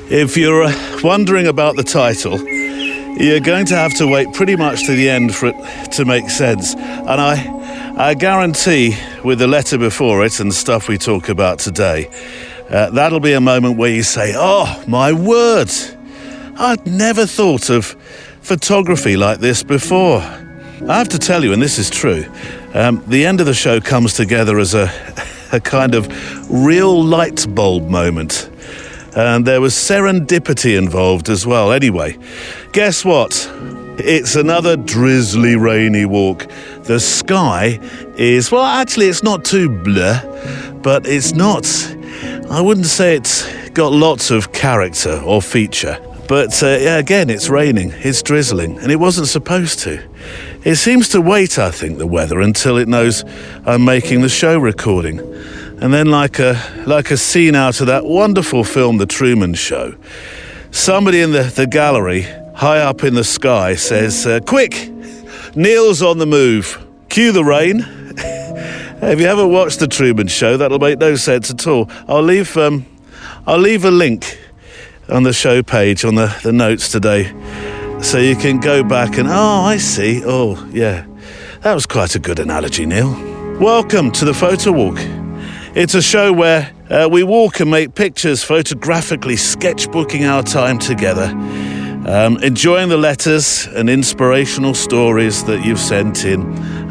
If you're wondering about the title, you're going to have to wait pretty much to the end for it to make sense. And I guarantee, with the letter before it and stuff we talk about today, that'll be a moment where you say, oh, my word, I'd never thought of photography like this before. I have to tell you, and this is true, the end of the show comes together as a kind of real light bulb moment. And there was serendipity involved as well. Anyway, guess what? It's another drizzly, rainy walk. The sky is, well, actually, it's not too blur, but it's not, I wouldn't say it's got lots of character or feature. But again, it's raining, it's drizzling, and it wasn't supposed to. It seems to wait, I think, the weather, until it knows I'm making the show recording. And then like a scene out of that wonderful film, The Truman Show, somebody in the gallery, high up in the sky, says, quick, Neil's on the move. Cue the rain. If you haven't watched The Truman Show, that'll make no sense at all. I'll leave a link on the show page on the notes today, so you can go back and, oh, I see. Oh, yeah. That was quite a good analogy, Neil. Welcome to the Photowalk. It's a show where we walk and make pictures, photographically sketchbooking our time together, enjoying the letters and inspirational stories that you've sent in,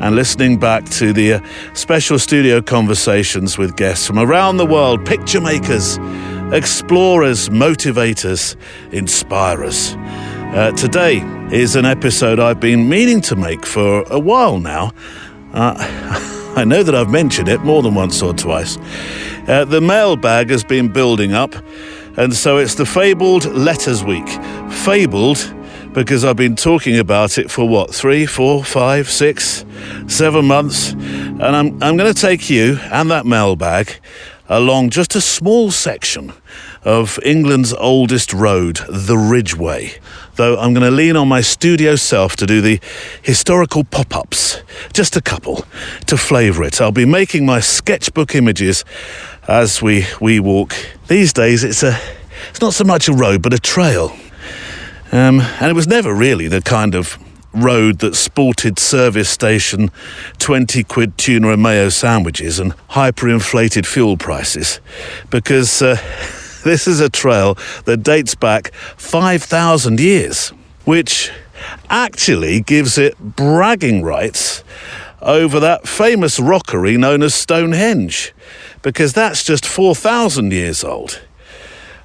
and listening back to the special studio conversations with guests from around the world, picture makers, explorers, motivators, inspirers. Today is an episode I've been meaning to make for a while now. I know that I've mentioned it more than once or twice. The mailbag has been building up, and so it's the fabled Letters Week. Fabled because I've been talking about it for 3, 4, 5, 6, 7 months, and I'm going to take you and that mailbag along just a small section of England's oldest road, the Ridgeway. Though I'm going to lean on my studio self to do the historical pop-ups, just a couple, to flavour it. I'll be making my sketchbook images as we walk. These days it's not so much a road, but a trail. And it was never really the kind of road that sported service station 20-quid tuna and mayo sandwiches and hyperinflated fuel prices, because this is a trail that dates back 5,000 years, which actually gives it bragging rights over that famous rockery known as Stonehenge, because that's just 4,000 years old.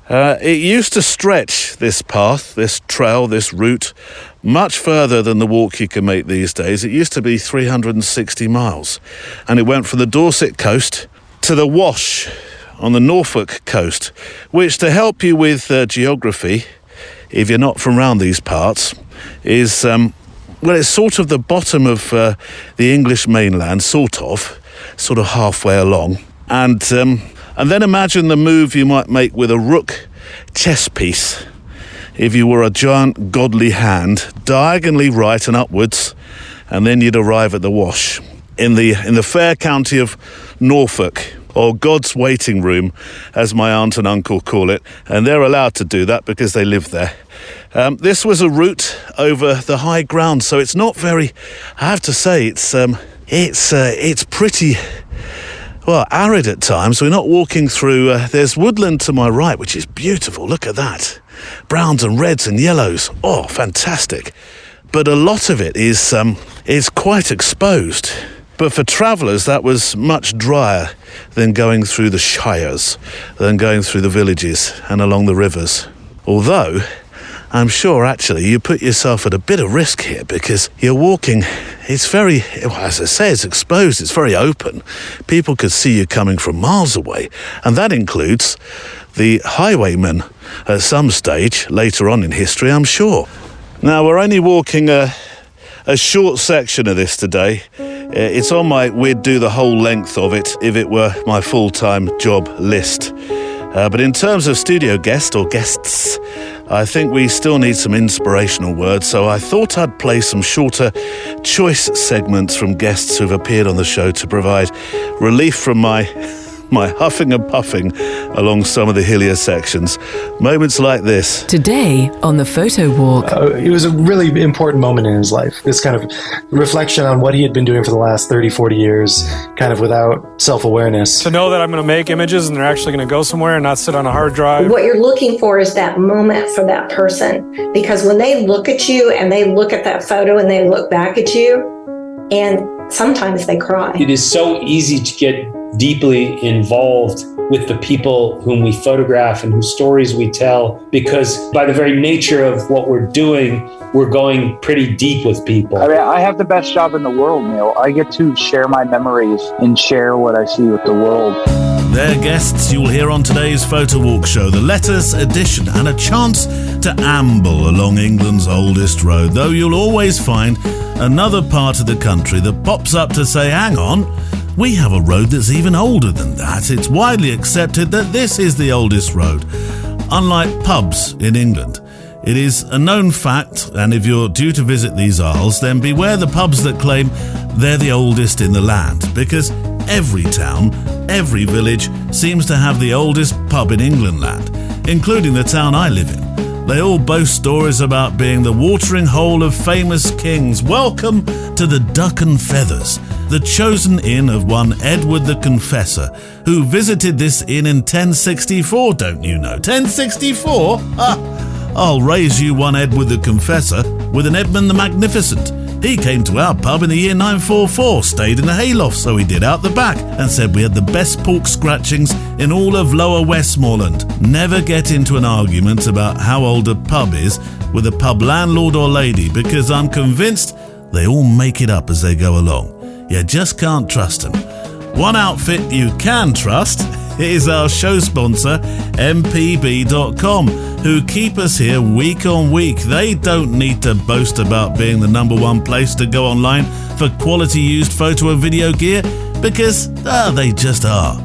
It used to stretch, this path, this trail, this route, much further than the walk you can make these days. It used to be 360 miles, and it went from the Dorset coast to the Wash on the Norfolk coast, which, to help you with geography, if you're not from round these parts, is, it's sort of the bottom of the English mainland, sort of halfway along. And then imagine the move you might make with a rook chess piece if you were a giant godly hand, diagonally right and upwards, and then you'd arrive at the Wash in the fair county of Norfolk, or God's waiting room, as my aunt and uncle call it, and they're allowed to do that because they live there. This was a route over the high ground, so it's not very, I have to say, it's pretty, arid at times. We're not walking through, there's woodland to my right, which is beautiful, look at that. Browns and reds and yellows, oh, fantastic. But a lot of it is quite exposed. But for travellers, that was much drier than going through the shires, than going through the villages and along the rivers. Although, I'm sure actually you put yourself at a bit of risk here, because you're walking, it's very, as I say, it's exposed, it's very open. People could see you coming from miles away, and that includes the highwaymen at some stage later on in history, I'm sure. Now, we're only walking a short section of this today. It's on we'd do the whole length of it if it were my full-time job list. But in terms of studio guest or guests, I think we still need some inspirational words, so I thought I'd play some shorter choice segments from guests who've appeared on the show to provide relief from my my huffing and puffing along some of the hillier sections. Moments like this. Today on the Photowalk. It was a really important moment in his life. This kind of reflection on what he had been doing for the last 30, 40 years, kind of without self-awareness. To know that I'm going to make images and they're actually going to go somewhere and not sit on a hard drive. What you're looking for is that moment for that person. Because when they look at you and they look at that photo and they look back at you, and sometimes they cry. It is so easy to get deeply involved with the people whom we photograph and whose stories we tell, because by the very nature of what we're doing, we're going pretty deep with people. I mean, I have the best job in the world, Neil. I get to share my memories and share what I see with the world. They're guests you'll hear on today's Photowalk show, the Letters edition, and a chance to amble along England's oldest road, though you'll always find another part of the country that pops up to say, hang on, we have a road that's even older than that. It's widely accepted that this is the oldest road. Unlike pubs in England, it is a known fact, and if you're due to visit these isles, then beware the pubs that claim they're the oldest in the land, because every town, every village seems to have the oldest pub in England land, including the town I live in. They all boast stories about being the watering hole of famous kings. Welcome to the Duck and Feathers, the chosen inn of one Edward the Confessor, who visited this inn in 1064, don't you know? 1064? I'll raise you one Edward the Confessor with an Edmund the Magnificent. He came to our pub in the year 944, stayed in a hayloft, so he did, out the back, and said we had the best pork scratchings in all of Lower Westmoreland. Never get into an argument about how old a pub is with a pub landlord or lady, because I'm convinced they all make it up as they go along. You just can't trust them. One outfit you can trust is our show sponsor, mpb.com, who keep us here week on week. They don't need to boast about being the number one place to go online for quality used photo and video gear, because they just are.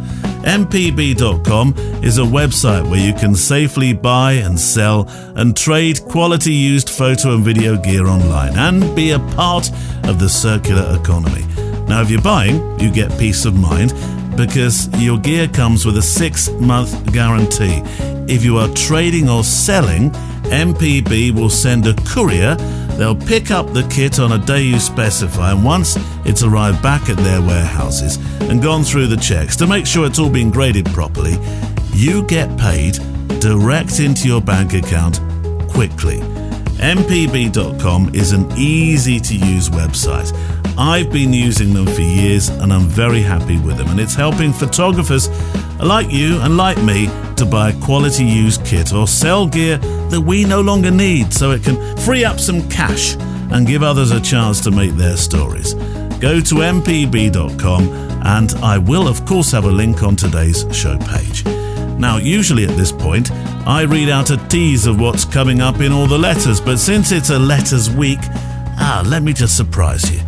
mpb.com is a website where you can safely buy and sell and trade quality used photo and video gear online and be a part of the circular economy. Now, if you're buying, you get peace of mind, because your gear comes with a 6-month guarantee. If you are trading or selling, MPB will send a courier. They'll pick up the kit on a day you specify, and once it's arrived back at their warehouses and gone through the checks to make sure it's all been graded properly, you get paid direct into your bank account quickly. mpb.com is an easy-to-use website. I've been using them for years and I'm very happy with them, and it's helping photographers like you and like me to buy a quality used kit or sell gear that we no longer need, so it can free up some cash and give others a chance to make their stories. Go to mpb.com, and I will of course have a link on today's show page. Now, usually at this point, I read out a tease of what's coming up in all the letters, but since it's a letters week, let me just surprise you.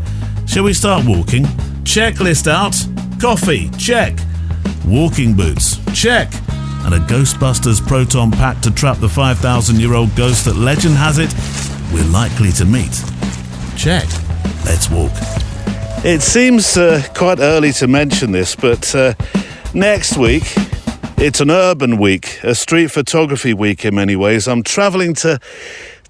Shall we start walking? Checklist out. Coffee, check. Walking boots, check. And a Ghostbusters proton pack to trap the 5,000-year-old ghost that legend has it we're likely to meet. Check. Let's walk. It seems quite early to mention this, but next week, it's an urban week, a street photography week in many ways. I'm travelling to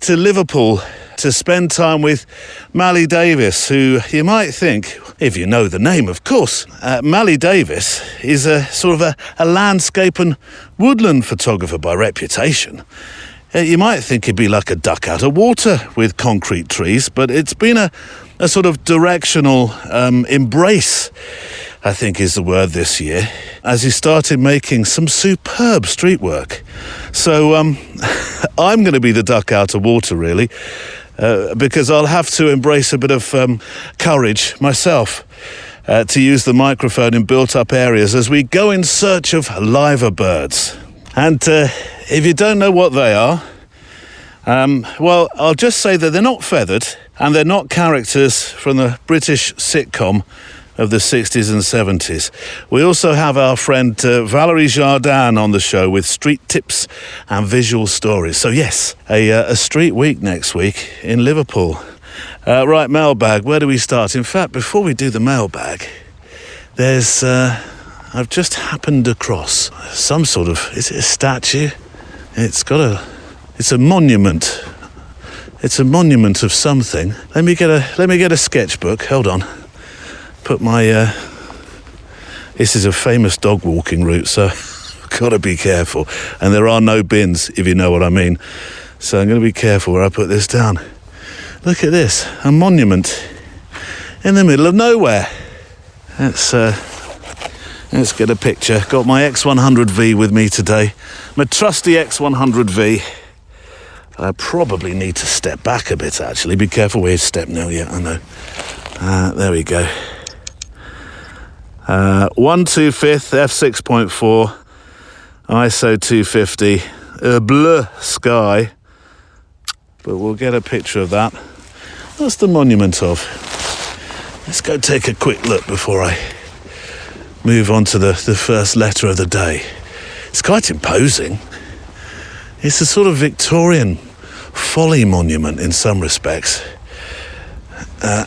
Liverpool to spend time with Mally Davis, who you might think, if you know the name, of course. Mally Davis is a sort of a landscape and woodland photographer by reputation. You might think he'd be like a duck out of water with concrete trees, but it's been a sort of directional embrace, I think is the word this year, as he started making some superb street work. So I'm going to be the duck out of water, really, because I'll have to embrace a bit of courage myself to use the microphone in built-up areas as we go in search of liver birds. And if you don't know what they are, well, I'll just say that they're not feathered and they're not characters from the British sitcom of the 60s and 70s. We also have our friend Valerie Jardin on the show with street tips and visual stories. So yes, a street week next week in Liverpool. Right, mailbag, where do we start? In fact, before we do the mailbag, there's I've just happened across some sort of, is it a statue? It's a monument. It's a monument of something. Let me get a sketchbook. Hold on. Put my, this is a famous dog walking route, so I've got to be careful. And there are no bins, if you know what I mean. So I'm going to be careful where I put this down. Look at this, a monument in the middle of nowhere. Let's get a picture. Got my X100V with me today. My trusty X100V. I probably need to step back a bit, actually. Be careful where you step now. Yeah, I know. There we go. 1/2/5 f6.4 ISO 250 bleu sky, but we'll get a picture of that. What's the monument of? Let's go take a quick look before I move on to the first letter of the day. It's quite imposing. It's a sort of Victorian folly monument in some respects. No,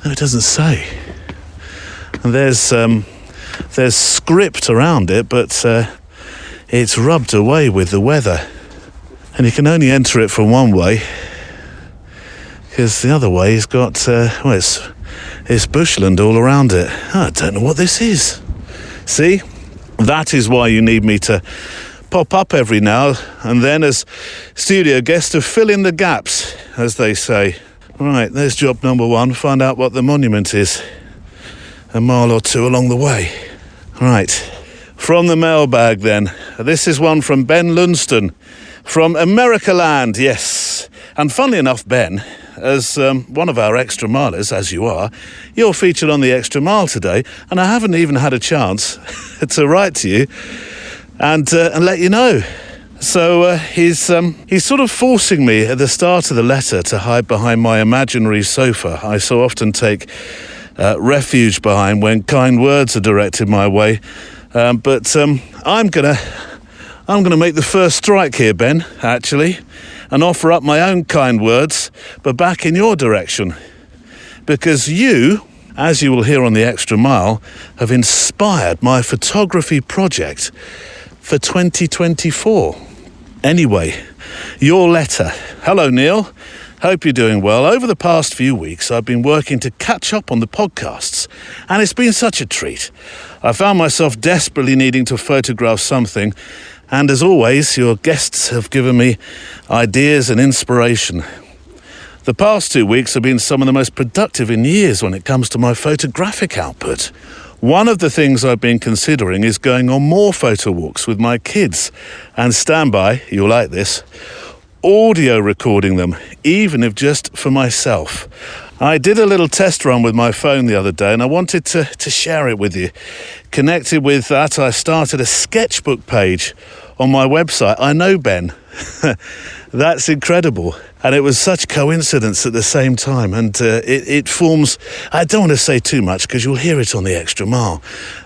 it doesn't say. And there's script around it, but it's rubbed away with the weather. And you can only enter it from one way, because the other way has got, it's bushland all around it. I don't know what this is. See? That is why you need me to pop up every now and then as studio guest to fill in the gaps, as they say. Right, there's job number one. Find out what the monument is. A mile or two along the way. Right, from the mailbag then. This is one from Ben Lunston from America Land, yes. And funnily enough, Ben, as one of our extra milers, as you are, you're featured on the Extra Mile today, and I haven't even had a chance to write to you and let you know. So he's sort of forcing me at the start of the letter to hide behind my imaginary sofa I so often take refuge behind when kind words are directed my way. But I'm gonna make the first strike here, Ben, actually, and offer up my own kind words, but back in your direction. Because you, as you will hear on the Extra Mile, have inspired my photography project for 2024. Anyway, your letter. Hello, Neil. Hope you're doing well. Over the past few weeks, I've been working to catch up on the podcasts, and it's been such a treat. I found myself desperately needing to photograph something, and as always, your guests have given me ideas and inspiration. The past 2 weeks have been some of the most productive in years when it comes to my photographic output. One of the things I've been considering is going on more photo walks with my kids, and stand by, you'll like this, audio recording them, even if just for myself. I did a little test run with my phone the other day, and I wanted to share it with you. Connected with that, I started a sketchbook page on my website. I know, Ben. That's incredible. And it was such coincidence at the same time. And it forms, I don't want to say too much because you'll hear it on the Extra Mile,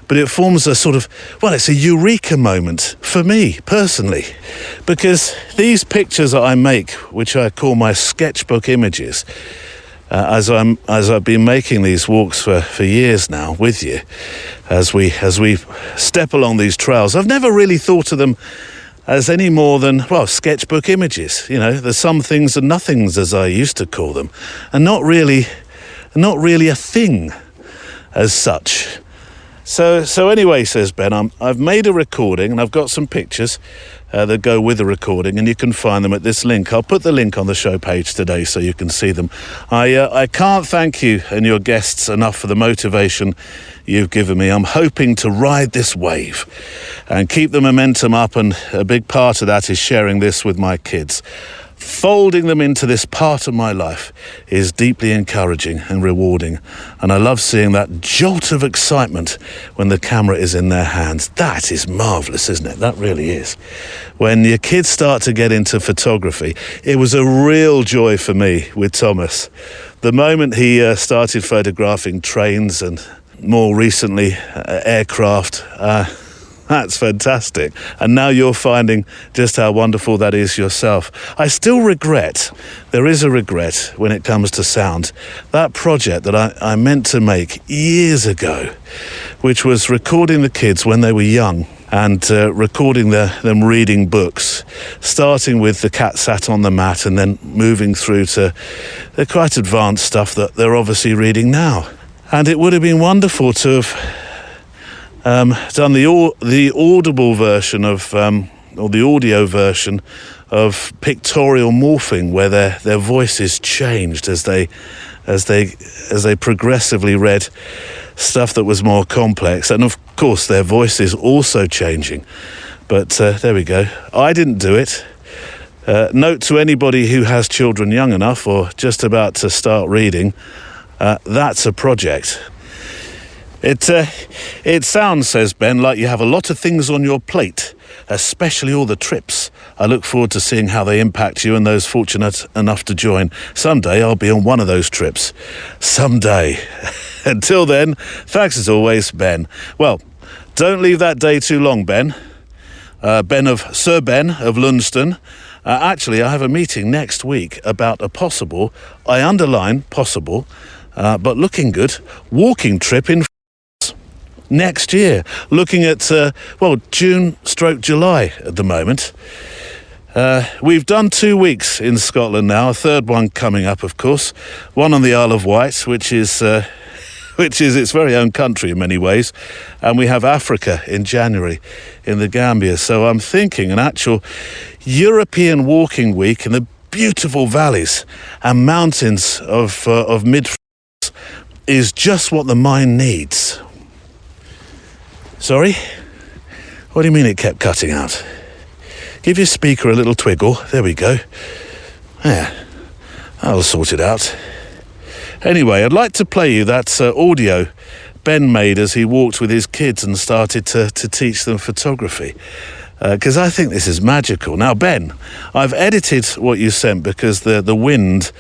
but it forms a sort of, well, it's a eureka moment for me personally, because these pictures that I make, which I call my sketchbook images, as I've been making these walks for years now with you, as we step along these trails, I've never really thought of them as any more than, well, sketchbook images. You know, the some things and nothings, as I used to call them, and not really a thing as such. So anyway, says Ben, I've made a recording and I've got some pictures that go with the recording, and you can find them at this link. I'll put the link on the show page today so you can see them. I can't thank you and your guests enough for the motivation you've given me. I'm hoping to ride this wave and keep the momentum up, and a big part of that is sharing this with my kids. Folding them into this part of my life is deeply encouraging and rewarding, and I love seeing that jolt of excitement when the camera is in their hands. That is marvellous, isn't it? That really is. When your kids start to get into photography, it was a real joy for me with Thomas. The moment he started photographing trains and more recently aircraft, that's fantastic. And now you're finding just how wonderful that is yourself. I still regret, there is a regret when it comes to sound. That project that I meant to make years ago which was recording the kids when they were young and recording them reading books, starting with the cat sat on the mat and then moving through to the quite advanced stuff that they're obviously reading now. And it would have been wonderful to have done the audible version of, or the audio version of pictorial morphing, where their voices changed as they progressively read stuff that was more complex, and of course their voices also changing. But there we go. I didn't do it. Note to anybody who has children young enough or just about to start reading, that's a project. It sounds, says Ben, like you have a lot of things on your plate, especially all the trips. I look forward to seeing how they impact you and those fortunate enough to join. Someday I'll be on one of those trips. Someday. Until then, thanks as always, Ben. Well, don't leave that day too long, Ben. Sir Ben of Lunston. Actually, I have a meeting next week about a possible, I underline possible, but looking good, walking trip in next year, looking at, June/July at the moment. We've done 2 weeks in Scotland now, a third one coming up, of course. One on the Isle of Wight, which is its very own country in many ways. And we have Africa in January in the Gambia. So I'm thinking an actual European walking week in the beautiful valleys and mountains of mid-France is just what the mind needs. Sorry? What do you mean it kept cutting out? Give your speaker a little twiggle. There we go. Yeah, I'll sort it out. Anyway, I'd like to play you that audio Ben made as he walked with his kids and started to teach them photography. Because I think this is magical. Now, Ben, I've edited what you sent because the wind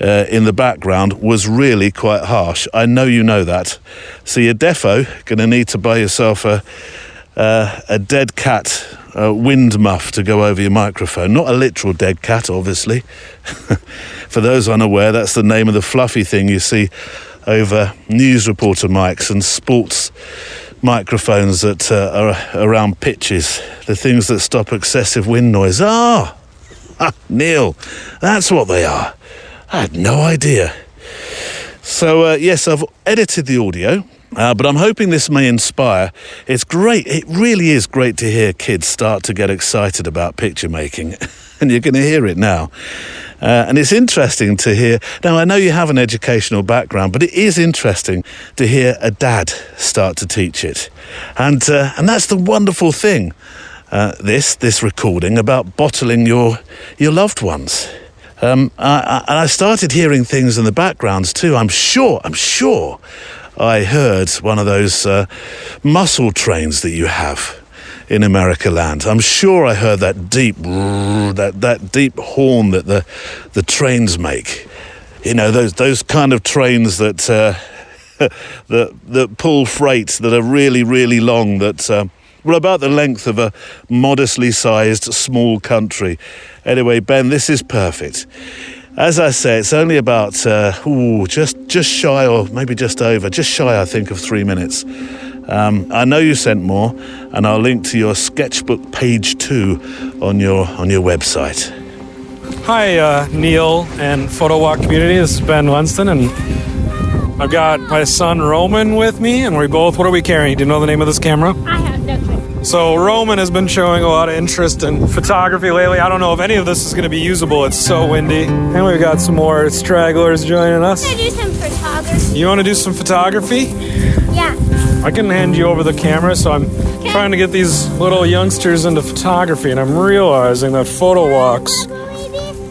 in the background was really quite harsh. I know you know that. So you're defo going to need to buy yourself a dead cat wind muff to go over your microphone. Not a literal dead cat, obviously. For those unaware, that's the name of the fluffy thing you see over news reporter mics and sports microphones that are around pitches, the things that stop excessive wind noise. Neil, that's what they are. I had no idea. So, yes, I've edited the audio, but I'm hoping this may inspire. It's great. It really is great to hear kids start to get excited about picture making, and you're going to hear it now. And it's interesting to hear. Now, I know you have an educational background, but it is interesting to hear a dad start to teach it. And that's the wonderful thing, this recording about bottling your loved ones. And I started hearing things in the backgrounds too. I'm sure I heard one of those muscle trains that you have in America land. I'm sure I heard that deep horn that the trains make. You know, those kind of trains that that pull freight that are really, really long, that were about the length of a modestly sized small country. Anyway, Ben, this is perfect. As I say, it's only about just shy, or maybe just over, just shy, I think, of 3 minutes. I know you sent more, and I'll link to your sketchbook page 2 on your website. Hi, Neil and Photowalk community. This is Ben Winston, and I've got my son Roman with me, and what are we carrying? Do you know the name of this camera? I have no clue. So Roman has been showing a lot of interest in photography lately. I don't know if any of this is going to be usable. It's so windy. And we've got some more stragglers joining us. I want to do some photography. You want to do some photography? Yeah. I can hand you over the camera, so I'm trying to get these little youngsters into photography, and I'm realizing that photo walks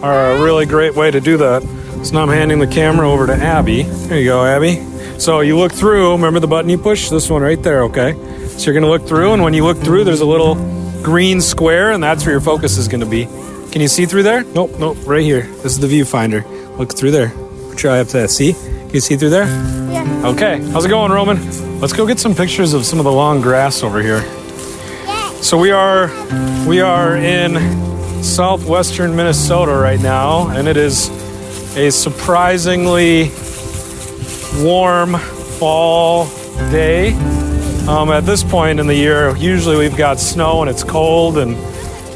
are a really great way to do that. So now I'm handing the camera over to Abby. There you go, Abby. So you look through, remember the button you push? This one right there, okay? So you're going to look through, and when you look through, there's a little green square, and that's where your focus is going to be. Can you see through there? Nope, right here. This is the viewfinder. Look through there. Try up to that. See? Can you see through there? Yeah. Okay. How's it going, Roman? Let's go get some pictures of some of the long grass over here. Yeah. So we are in southwestern Minnesota right now, and it is a surprisingly warm fall day. At this point in the year, usually we've got snow and it's cold and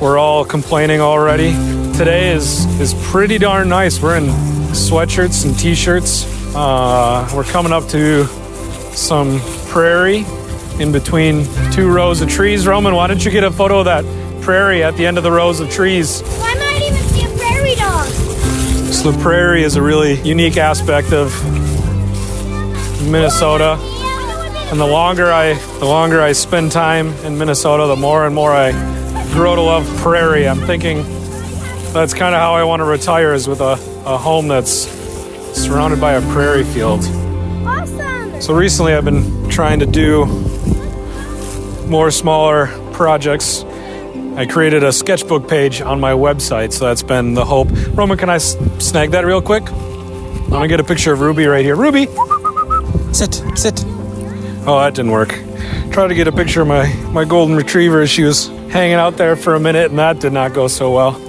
we're all complaining already. Today is pretty darn nice. We're in sweatshirts and t-shirts. We're coming up to some prairie in between two rows of trees. Roman, why don't you get a photo of that prairie at the end of the rows of trees? I might even see a prairie dog. So the prairie is a really unique aspect of Minnesota. And the longer I spend time in Minnesota, the more and more I grow to love prairie. I'm thinking that's kind of how I want to retire, is with a home that's surrounded by a prairie field. Awesome. So recently I've been trying to do more smaller projects. I created a sketchbook page on my website, so that's been the hope. Roman, can I snag that real quick? I'm gonna get a picture of Ruby right here. Ruby! Sit. Oh, that didn't work. Tried to get a picture of my golden retriever. She was hanging out there for a minute, and that did not go so well.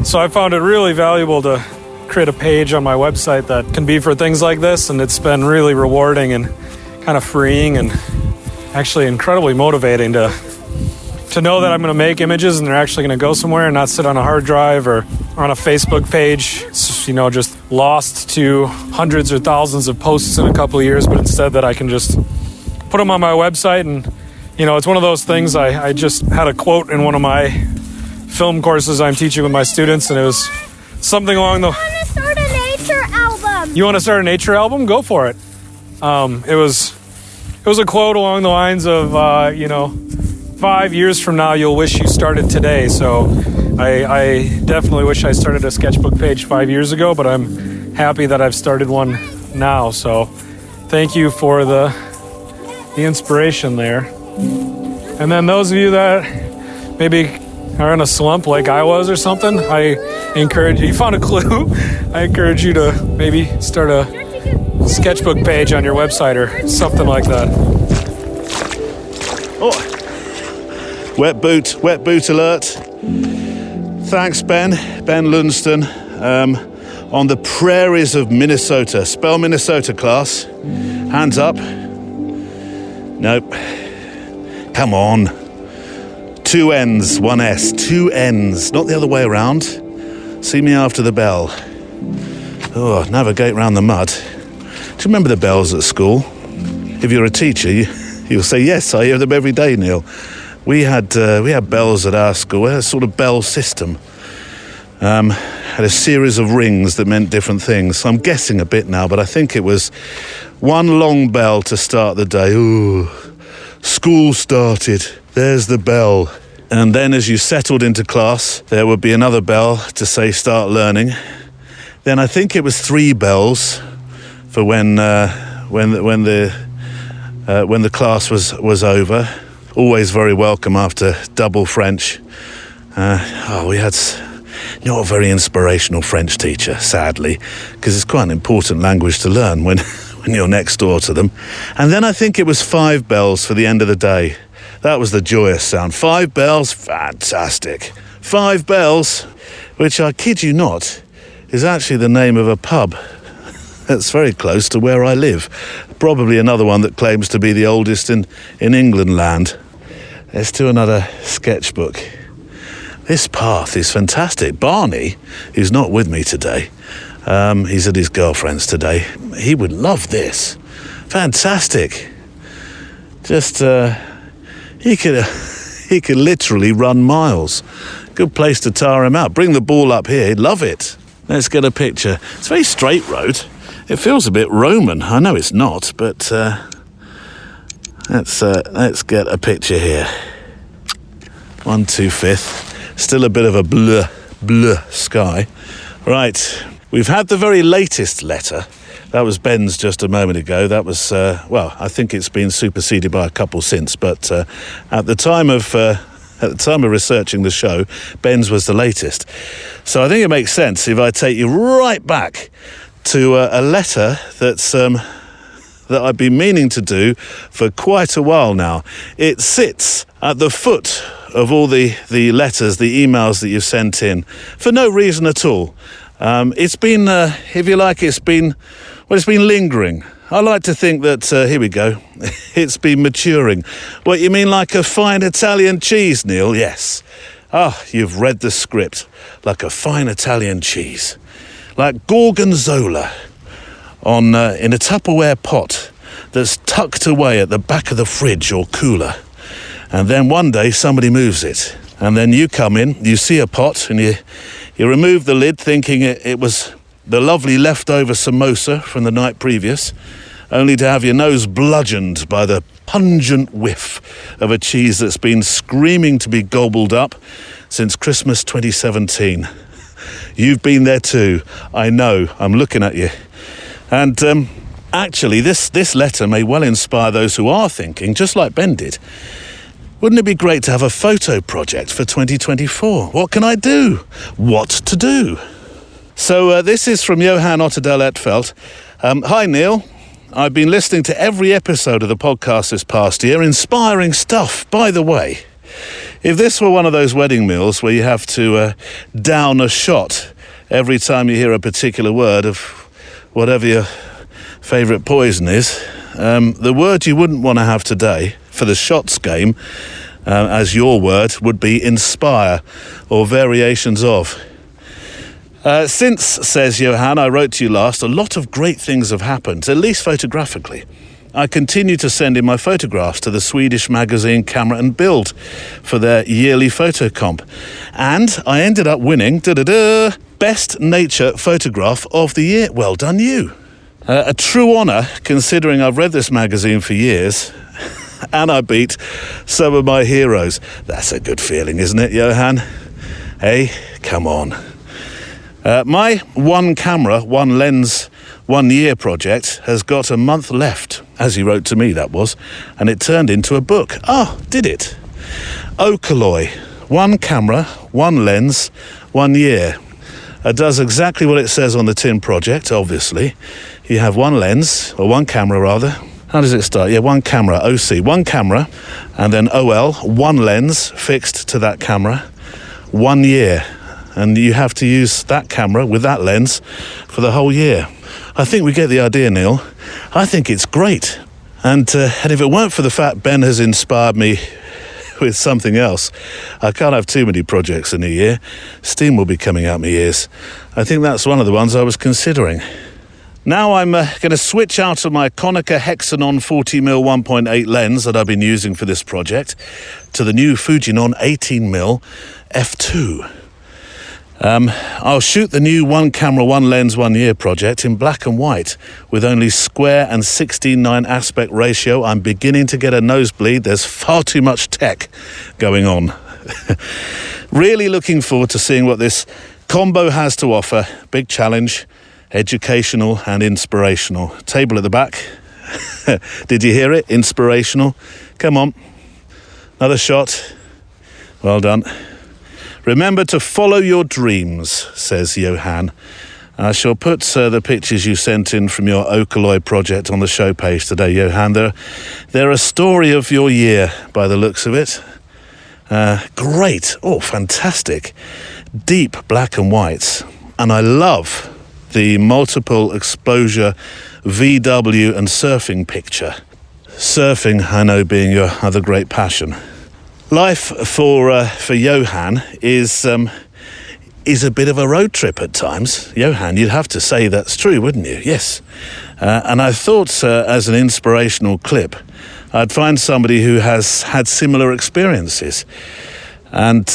So I found it really valuable to create a page on my website that can be for things like this, and it's been really rewarding and kind of freeing and actually incredibly motivating to know that I'm going to make images and they're actually going to go somewhere and not sit on a hard drive or on a Facebook page, just lost to hundreds or thousands of posts in a couple of years, but instead that I can just put them on my website. And, it's one of those things. I just had a quote in one of my film courses I'm teaching with my students, and it was something along the... I want to start a nature album. You want to start a nature album? Go for it. It was a quote along the lines of, 5 years from now, you'll wish you started today. So I definitely wish I started a sketchbook page 5 years ago, but I'm happy that I've started one now. So thank you for the inspiration there. And then those of you that maybe are in a slump like I was or something, I encourage you found a clue. I encourage you to maybe start a sketchbook page on your website or something like that. Oh, wet boot alert. Thanks, Ben Lunston, on the prairies of Minnesota. Spell Minnesota, class. Hands up. Nope. Come on. 2 N's, 1 S. 2 N's, not the other way around. See me after the bell. Oh, navigate round the mud. Do you remember the bells at school? If you're a teacher, you'll say, yes, I hear them every day, Neil. We had bells at our school. We had a sort of bell system. Had a series of rings that meant different things. So I'm guessing a bit now, but I think it was one long bell to start the day. Ooh, school started. There's the bell. And then as you settled into class, there would be another bell to say start learning. Then I think it was 3 bells for when the class was over. Always very welcome after double French. We had not a very inspirational French teacher, sadly, because it's quite an important language to learn when you're next door to them. And then I think it was 5 bells for the end of the day. That was the joyous sound. 5 bells, fantastic. 5 bells, which I kid you not, is actually the name of a pub that's very close to where I live. Probably another one that claims to be the oldest in England land. Let's do another sketchbook. This path is fantastic. Barney, who's not with me today, he's at his girlfriend's today. He would love this. Fantastic. Just, he could literally run miles. Good place to tire him out. Bring the ball up here, he'd love it. Let's get a picture. It's a very straight road. It feels a bit Roman. I know it's not, but let's get a picture here. 1 2/5. Still a bit of a blur sky. Right, we've had the very latest letter. That was Ben's just a moment ago. That was, I think it's been superseded by a couple since, but at the time of researching the show, Ben's was the latest. So I think it makes sense if I take you right back to a letter that I've been meaning to do for quite a while now. It sits at the foot of all the letters, the emails that you've sent in, for no reason at all. It's been, if you like, it's been lingering. I like to think that, here we go, it's been maturing. What, you mean like a fine Italian cheese, Neil? Yes. Ah, you've read the script. Like a fine Italian cheese. Like gorgonzola in a Tupperware pot that's tucked away at the back of the fridge or cooler. And then one day somebody moves it. And then you come in, you see a pot, and you remove the lid thinking it was the lovely leftover samosa from the night previous, only to have your nose bludgeoned by the pungent whiff of a cheese that's been screaming to be gobbled up since Christmas 2017. You've been there too. I know. I'm looking at you. And actually, this letter may well inspire those who are thinking, just like Ben did. Wouldn't it be great to have a photo project for 2024? What can I do? What to do? So this is from Johan Otterdal-Etfeldt. Hi, Neil. I've been listening to every episode of the podcast this past year. Inspiring stuff, by the way. If this were one of those wedding meals where you have to down a shot every time you hear a particular word of whatever your favourite poison is, the word you wouldn't want to have today for the shots game, as your word, would be inspire, or variations of. Since, says Johan, I wrote to you last, a lot of great things have happened, at least photographically. I continue to send in my photographs to the Swedish magazine Camera and Build for their yearly photo comp. And I ended up winning, Best Nature Photograph of the Year. Well done you. A true honour, considering I've read this magazine for years, and I beat some of my heroes. That's a good feeling, isn't it, Johan? Hey, come on. My one camera, one lens, 1 year project has got a month left, as he wrote to me, that was, and it turned into a book. Oh, did it? Okaloi, one camera, one lens, 1 year. It does exactly what it says on the tin project, obviously. You have one lens, or one camera rather. How does it start? Yeah, one camera, OC, one camera, and then OL, one lens fixed to that camera, 1 year. And you have to use that camera with that lens for the whole year. I think we get the idea, Neil. I think it's great. And if it weren't for the fact Ben has inspired me with something else, I can't have too many projects in a year. Steam will be coming out my ears. I think that's one of the ones I was considering. Now I'm going to switch out of my Konica Hexanon 40mm 1.8 lens that I've been using for this project to the new Fujinon 18mm f2. I'll shoot the new one camera, one lens, 1 year project in black and white with only square and 16:9 aspect ratio. I'm beginning to get a nosebleed. There's far too much tech going on. Really looking forward to seeing what this combo has to offer. Big challenge, educational and inspirational. Table at the back. Did you hear it? Inspirational. Come on. Another shot. Well done. Remember to follow your dreams, says Johan. I shall put the pictures you sent in from your Okaloi project on the show page today, Johan. They're a story of your year, by the looks of it. Great. Oh, fantastic. Deep black and whites. And I love the multiple exposure VW and surfing picture. Surfing, I know, being your other great passion. Life for Johan is a bit of a road trip at times. Johan, you'd have to say that's true, wouldn't you? Yes. And I thought as an inspirational clip, I'd find somebody who has had similar experiences. And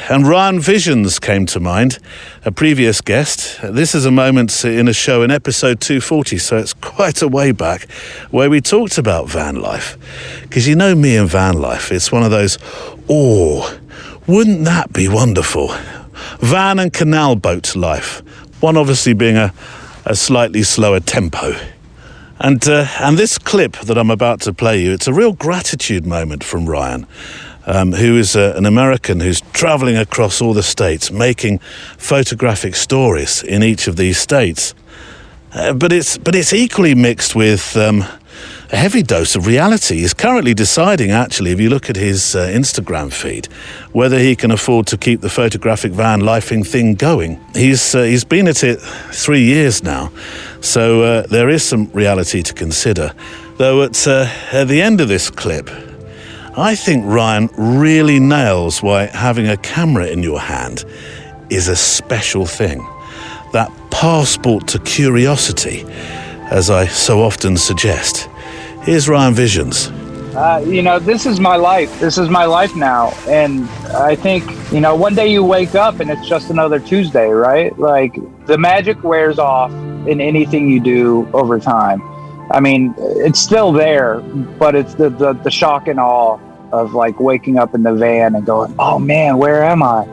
Ryan Visions came to mind, a previous guest. This is a moment in a show in episode 240, so it's quite a way back, where we talked about van life. Because you know me and van life, it's one of those, wouldn't that be wonderful? Van and canal boat life. One obviously being a slightly slower tempo. And this clip that I'm about to play you, it's a real gratitude moment from Ryan. Who is an American who's travelling across all the states, making photographic stories in each of these states. But it's equally mixed with a heavy dose of reality. He's currently deciding, actually, if you look at his Instagram feed, whether he can afford to keep the photographic van lifing thing going. He's been at it 3 years now, so there is some reality to consider. Though at the end of this clip, I think Ryan really nails why having a camera in your hand is a special thing. That passport to curiosity, as I so often suggest. Here's Ryan Visions. This is my life. This is my life now. And I think, one day you wake up and it's just another Tuesday, right? Like, the magic wears off in anything you do over time. I mean, it's still there, but it's the shock and awe of like waking up in the van and going, oh man, where am I?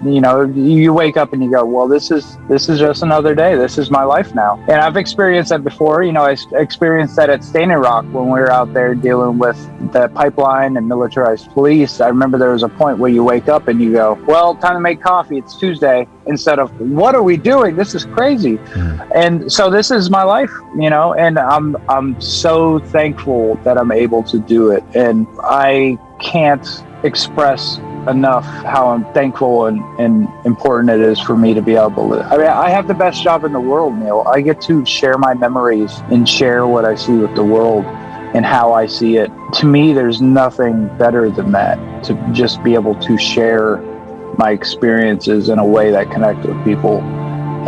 You wake up and you go, well, this is just another day. This is my life now. And I've experienced that before. I experienced that at Standing Rock when we were out there dealing with the pipeline and militarized police. I remember there was a point where you wake up and you go, well, time to make coffee. It's Tuesday, instead of what are we doing? This is crazy. And so this is my life, and I'm so thankful that I'm able to do it. And I can't express enough how I'm thankful and important it is for me to be able to. I mean, I have the best job in the world, Neil. I get to share my memories and share what I see with the world and how I see it. To me, there's nothing better than that, to just be able to share my experiences in a way that connects with people.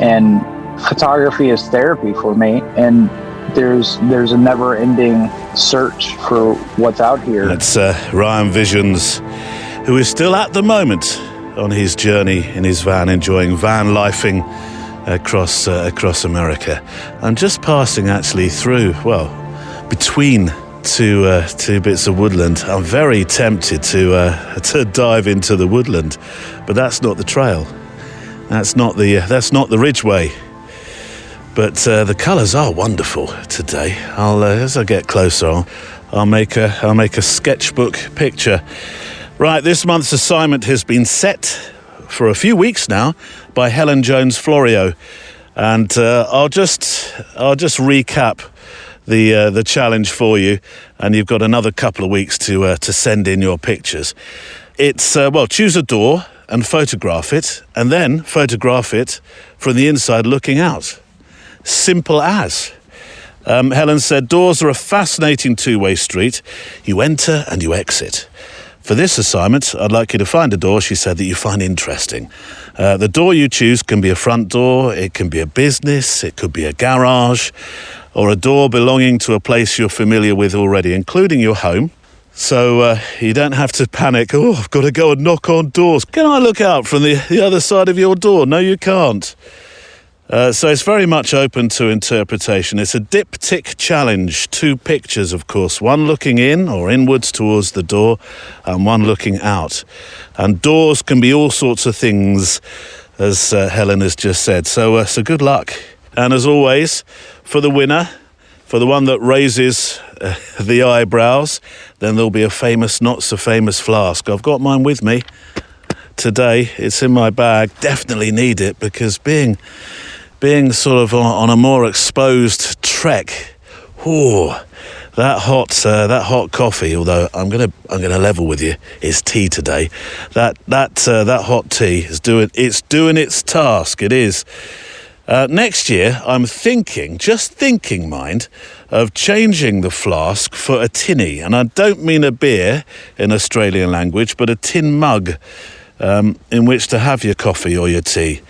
And photography is therapy for me, and there's a never-ending search for what's out here. That's Ryan Visions, who is still at the moment on his journey in his van, enjoying van lifing across America. I'm just passing actually through, between two bits of woodland. I'm very tempted to dive into the woodland, but that's not the trail. That's not the Ridgeway. But the colours are wonderful today. As I get closer, I'll make a sketchbook picture. Right, this month's assignment has been set for a few weeks now by Helen Jones Florio, and I'll just recap the challenge for you, and you've got another couple of weeks to send in your pictures. It's choose a door and photograph it, and then photograph it from the inside looking out. Simple as. Helen said, doors are a fascinating two-way street. You enter and you exit. For this assignment, I'd like you to find a door, she said, that you find interesting. The door you choose can be a front door, it can be a business, it could be a garage, or a door belonging to a place you're familiar with already, including your home. So you don't have to panic, I've got to go and knock on doors. Can I look out from the other side of your door? No, you can't. So it's very much open to interpretation. It's a diptych challenge. 2 pictures, of course. One looking in or inwards towards the door and one looking out. And doors can be all sorts of things, as Helen has just said. So good luck. And as always, for the winner, for the one that raises the eyebrows, then there'll be a famous, not so famous flask. I've got mine with me today. It's in my bag. Definitely need it, because being sort of on a more exposed trek, that hot coffee. Although I'm gonna level with you, it's tea today. That hot tea is doing its task. It is. Next year, I'm thinking, mind, of changing the flask for a tinny, and I don't mean a beer in Australian language, but a tin mug in which to have your coffee or your tea.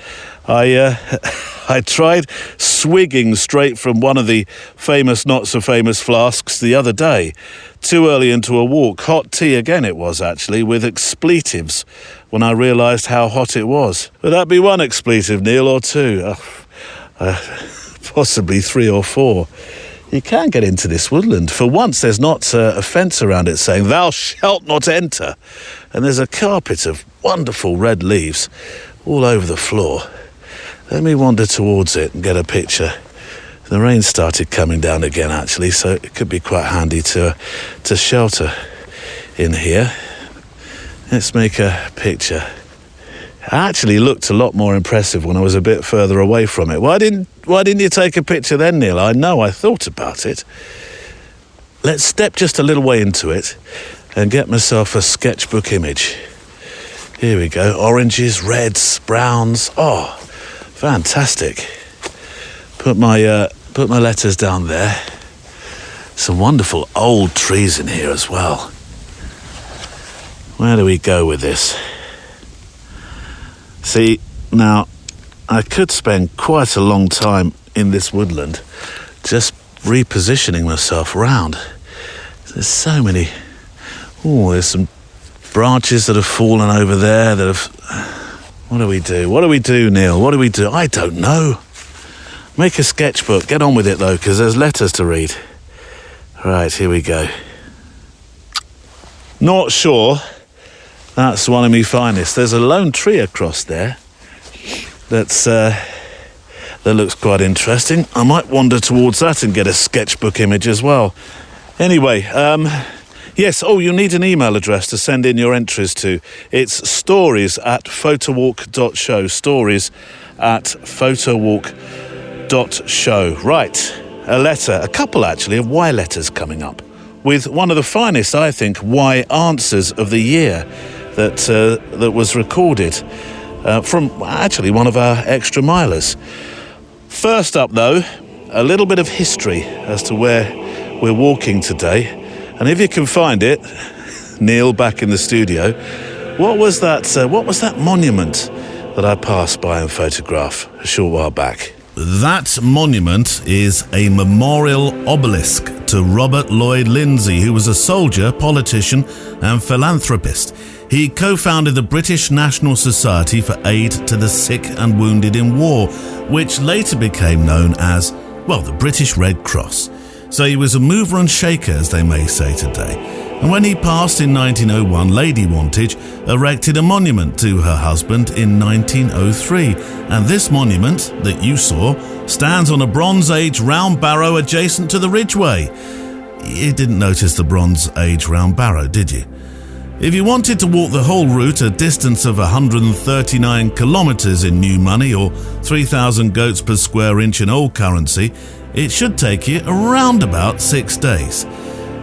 I tried swigging straight from one of the famous, not so famous flasks the other day, too early into a walk. Hot tea again it was, actually, with expletives, when I realised how hot it was. Would that be 1 expletive, Neil, or 2? Possibly 3 or 4. You can get into this woodland. For once, there's not a fence around it saying, "Thou shalt not enter." And there's a carpet of wonderful red leaves all over the floor. Let me wander towards it and get a picture. The rain started coming down again, actually, so it could be quite handy to shelter in here. Let's make a picture. It actually looked a lot more impressive when I was a bit further away from it. Why didn't you take a picture then, Neil? I know, I thought about it. let's step just a little way into it and get myself a sketchbook image. Here we go. Oranges, reds, browns. Oh, fantastic. Put my letters down there. Some wonderful old trees in here as well. Where do we go with this? See, now, I could spend quite a long time in this woodland just repositioning myself around. There's so many... Oh, there's some branches that have fallen over there that have... What do we do? What do we do, Neil? What do we do? I don't know. Make a sketchbook. Get on with it, though, because there's letters to read. Right, here we go. Not sure that's one of my finest. There's a lone tree across there that looks quite interesting. I might wander towards that and get a sketchbook image as well. Anyway, yes, you need an email address to send in your entries to. It's stories@photowalk.show. Stories@photowalk.show. Right, a letter, a couple actually of Y letters coming up, with one of the finest, I think, Y answers of the year that was recorded from actually one of our extra milers. First up, though, a little bit of history as to where we're walking today. And if you can find it, Neil, back in the studio, what was that monument that I passed by and photographed a short while back? That monument is a memorial obelisk to Robert Lloyd Lindsay, who was a soldier, politician and philanthropist. He co-founded the British National Society for Aid to the Sick and Wounded in War, which later became known as, the British Red Cross. So he was a mover and shaker, as they may say today. And when he passed in 1901, Lady Wantage erected a monument to her husband in 1903. And this monument that you saw stands on a Bronze Age round barrow adjacent to the Ridgeway. You didn't notice the Bronze Age round barrow, did you? If you wanted to walk the whole route, a distance of 139 kilometres in new money or 3,000 goats per square inch in old currency, it should take you around about 6 days.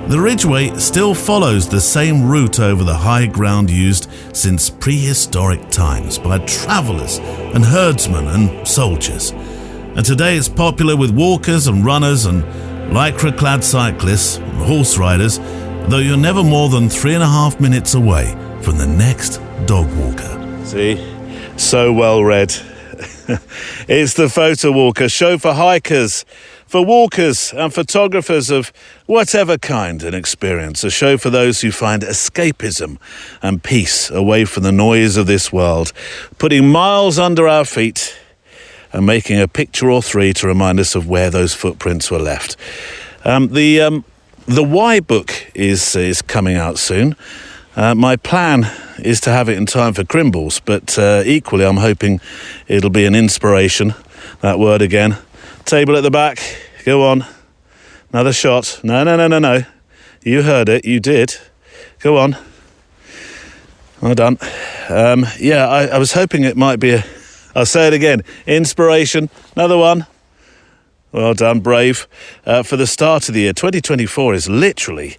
The Ridgeway still follows the same route over the high ground used since prehistoric times by travellers and herdsmen and soldiers. And today it's popular with walkers and runners and lycra-clad cyclists and horse riders, though you're never more than 3.5 minutes away from the next dog walker. See? So well read. It's the Photowalk, a show for hikers, for walkers and photographers of whatever kind and experience. A show for those who find escapism and peace away from the noise of this world, putting miles under our feet and making a picture or three to remind us of where those footprints were left. The Y book is coming out soon. My plan is to have it in time for Crimbles, but equally I'm hoping it'll be an inspiration. That word again. Table at the back. Go on. Another shot. No. You heard it. You did. Go on. Well done. I was hoping it might be I'll say it again. Inspiration. Another one. Well done, brave. For the start of the year, 2024 is literally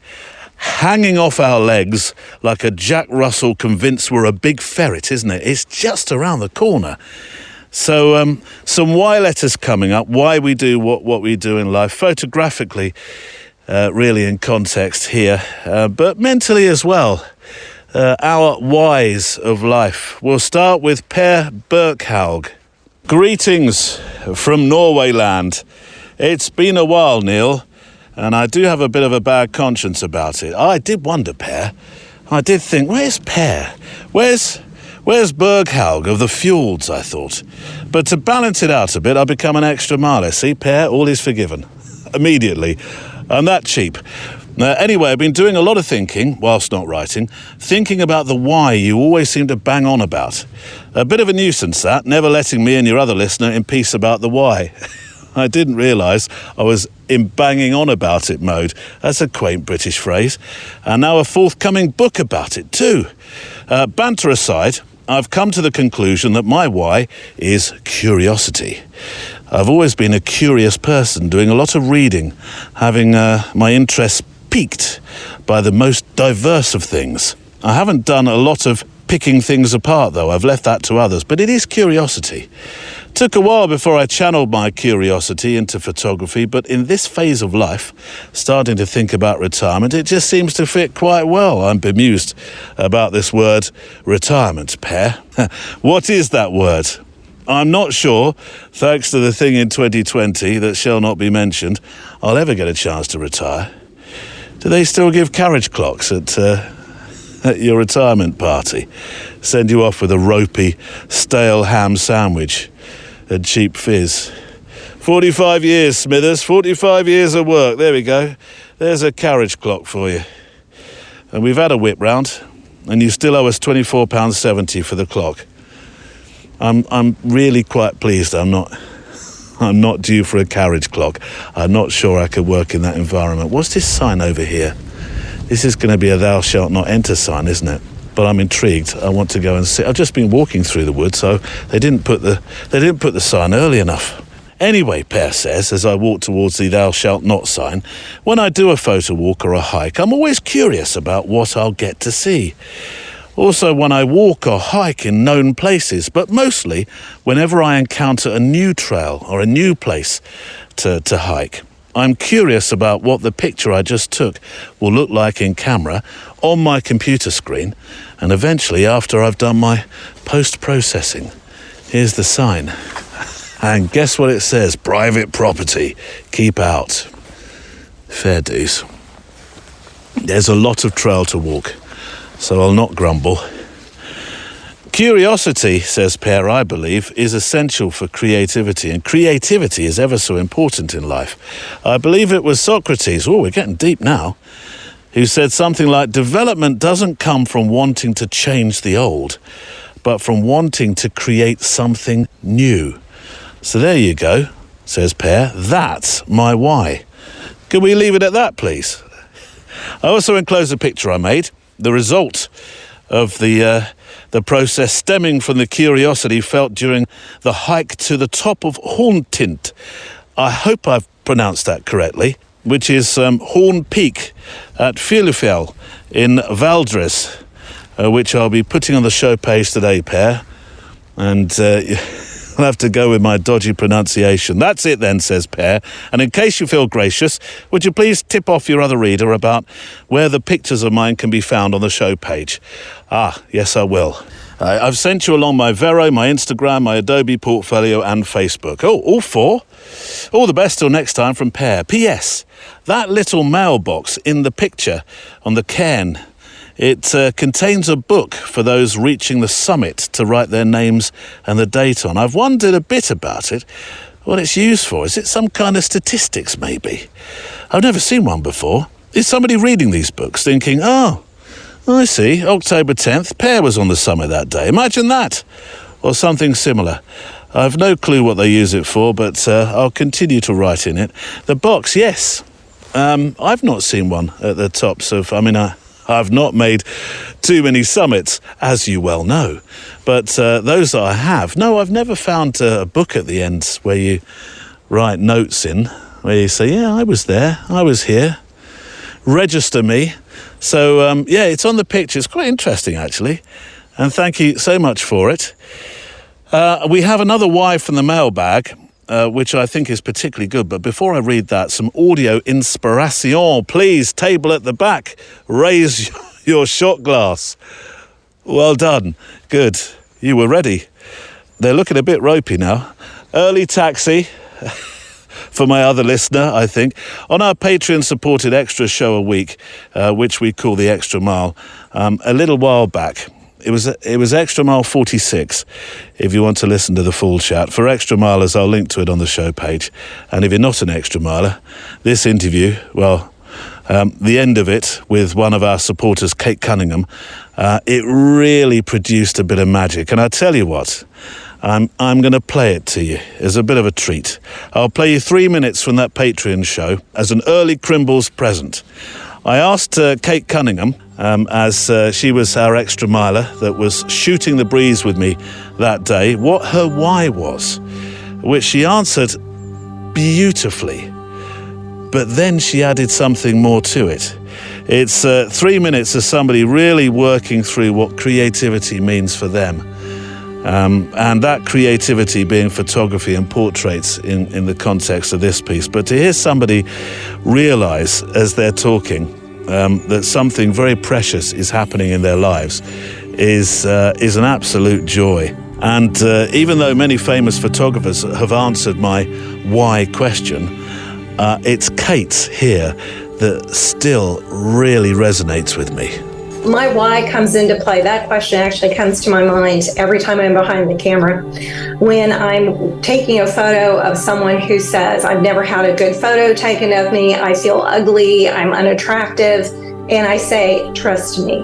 hanging off our legs like a Jack Russell convinced we're a big ferret, isn't it? It's just around the corner. So some Y letters coming up, why we do what we do in life, photographically, really in context here, but mentally as well. Our Ys of life. We'll start with Per Berkhaug. Greetings from Norway land. It's been a while, Neil, and I do have a bit of a bad conscience about it. I did wonder, Per. I did think, where's Per? Where's Berghaug of the Fjords, I thought. But to balance it out a bit, I've become an extra miler. See, Per, all is forgiven. Immediately. I'm that cheap. Anyway, I've been doing a lot of thinking, whilst not writing, thinking about the why you always seem to bang on about. A bit of a nuisance, that, never letting me and your other listener in peace about the why. I didn't realise I was in banging on about it mode. That's a quaint British phrase. And now a forthcoming book about it too. Banter aside, I've come to the conclusion that my why is curiosity. I've always been a curious person, doing a lot of reading, having my interests piqued by the most diverse of things. I haven't done a lot of picking things apart, though. I've left that to others, but it is curiosity. Took a while before I channeled my curiosity into photography, but in this phase of life, starting to think about retirement, it just seems to fit quite well. I'm bemused about this word, retirement, Per. What is that word? I'm not sure, thanks to the thing in 2020 that shall not be mentioned, I'll ever get a chance to retire. Do they still give carriage clocks at your retirement party? Send you off with a ropey, stale ham sandwich and cheap fizz. 45 years, Smithers, 45 years of work. There we go. There's a carriage clock for you. And we've had a whip round, and you still owe us £24.70 for the clock. I'm really quite pleased I'm not due for a carriage clock. I'm not sure I could work in that environment. What's this sign over here? This is going to be a thou shalt not enter sign, isn't it? But I'm intrigued. I want to go and see. I've just been walking through the woods, so they didn't put the sign early enough. Anyway, Per says, as I walk towards the thou shalt not sign, when I do a photo walk or a hike, I'm always curious about what I'll get to see. Also, when I walk or hike in known places, but mostly whenever I encounter a new trail or a new place to hike. I'm curious about what the picture I just took will look like in camera, on my computer screen, and eventually after I've done my post-processing. Here's the sign. And guess what it says? Private property. Keep out. Fair dues. There's a lot of trail to walk, so I'll not grumble. Curiosity, says Per, I believe, is essential for creativity, and creativity is ever so important in life. I believe it was Socrates, we're getting deep now, who said something like, development doesn't come from wanting to change the old, but from wanting to create something new. So there you go, says Per, that's my why. Can we leave it at that, please? I also enclose a picture I made, the result of the process stemming from the curiosity felt during the hike to the top of Horntint. I hope I've pronounced that correctly, which is Horn Peak at Fjellfjell in Valdres, which I'll be putting on the show page today, Per. And I'll have to go with my dodgy pronunciation. That's it then, says Per. And in case you feel gracious, would you please tip off your other reader about where the pictures of mine can be found on the show page? Yes, I will. I've sent you along my Vero, my Instagram, my Adobe portfolio and Facebook. Oh, all four? All the best till next time from Per. P.S. That little mailbox in the picture on the cairn, it contains a book for those reaching the summit to write their names and the date on. I've wondered a bit about it, what it's used for. Is it some kind of statistics, maybe? I've never seen one before. Is somebody reading these books thinking, I see, October 10th, Per was on the summit that day. Imagine that. Or something similar. I've no clue what they use it for, but I'll continue to write in it. The box, yes. I've not seen one at the tops of... I've not made too many summits, as you well know. But those that I have... No, I've never found a book at the end where you write notes in, where you say, yeah, I was there, I was here. Register me. So, it's on the picture. It's quite interesting, actually. And thank you so much for it. We have another why from the mailbag, which I think is particularly good. But before I read that, some audio inspiration. Please, table at the back, raise your shot glass. Well done. Good. You were ready. They're looking a bit ropey now. Early taxi. For my other listener, I think, on our Patreon-supported extra show a week, which we call the Extra Mile, a little while back. It was Extra Mile 46, if you want to listen to the full chat. For Extra Milers, I'll link to it on the show page. And if you're not an Extra Miler, this interview, the end of it with one of our supporters, Kate Cunningham, it really produced a bit of magic. And I tell you what, I'm going to play it to you as a bit of a treat. I'll play you 3 minutes from that Patreon show as an early Crimbles present. I asked Kate Cunningham, as she was our extra miler that was shooting the breeze with me that day, what her why was, which she answered beautifully. But then she added something more to it. It's 3 minutes of somebody really working through what creativity means for them. And that creativity being photography and portraits in the context of this piece. But to hear somebody realize as they're talking that something very precious is happening in their lives is an absolute joy. And even though many famous photographers have answered my why question, it's Kate's here that still really resonates with me. My why comes into play. That question actually comes to my mind every time I'm behind the camera. When I'm taking a photo of someone who says, I've never had a good photo taken of me, I feel ugly, I'm unattractive, and I say, trust me,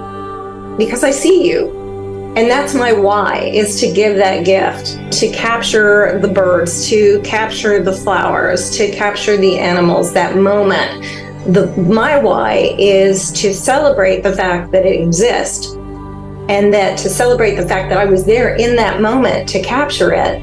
because I see you. And that's my why, is to give that gift, to capture the birds, to capture the flowers, to capture the animals, that moment. My why is to celebrate the fact that it exists, and that to celebrate the fact that I was there in that moment to capture it,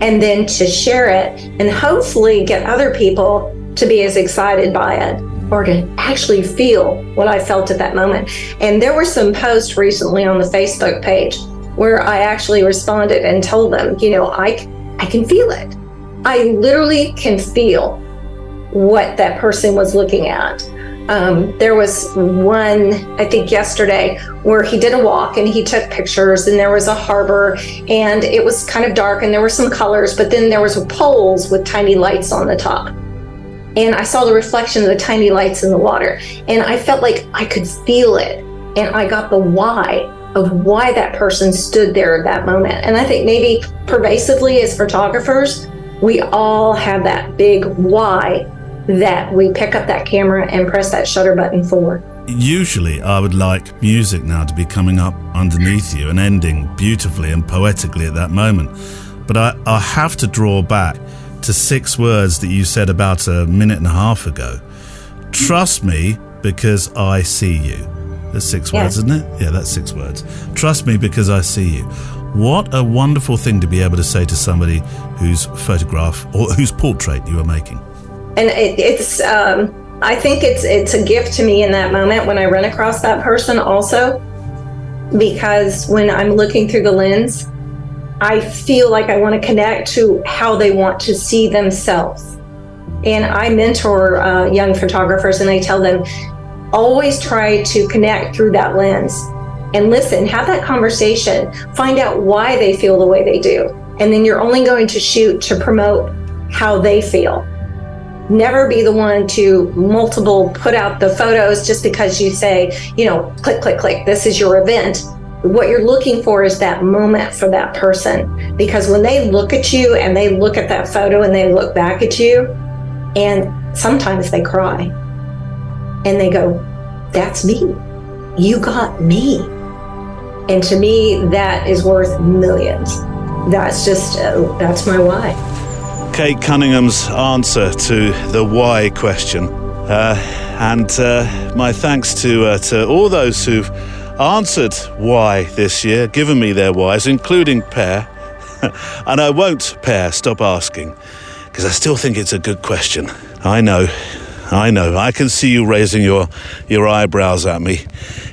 and then to share it and hopefully get other people to be as excited by it or to actually feel what I felt at that moment. And there were some posts recently on the Facebook page where I actually responded and told them, I can feel it. I literally can feel what that person was looking at. There was one, I think yesterday, where he did a walk and he took pictures, and there was a harbor and it was kind of dark and there were some colors, but then there was poles with tiny lights on the top. And I saw the reflection of the tiny lights in the water, and I felt like I could feel it. And I got the why of why that person stood there at that moment. And I think maybe pervasively as photographers, we all have that big why that we pick up that camera and press that shutter button for. Usually I would like music now to be coming up underneath you and ending beautifully and poetically at that moment. But I have to draw back to 6 words that you said about a minute and a half ago. Trust me because I see you. That's 6 words, isn't it? Yeah, that's 6 words. Trust me because I see you. What a wonderful thing to be able to say to somebody whose photograph or whose portrait you are making. And it's, I think it's a gift to me in that moment when I run across that person also, because when I'm looking through the lens, I feel like I want to connect to how they want to see themselves. And I mentor young photographers, and I tell them, always try to connect through that lens and listen, have that conversation, find out why they feel the way they do. And then you're only going to shoot to promote how they feel. Never be the one to put out the photos just because you say, click, click, click, this is your event. What you're looking for is that moment for that person. Because when they look at you and they look at that photo and they look back at you, and sometimes they cry and they go, that's me. You got me. And to me, that is worth millions. That's my why. Kate Cunningham's answer to the why question. And my thanks to all those who've answered why this year, given me their whys, including Per. And I won't, Per, stop asking, because I still think it's a good question. I know. I can see you raising your eyebrows at me.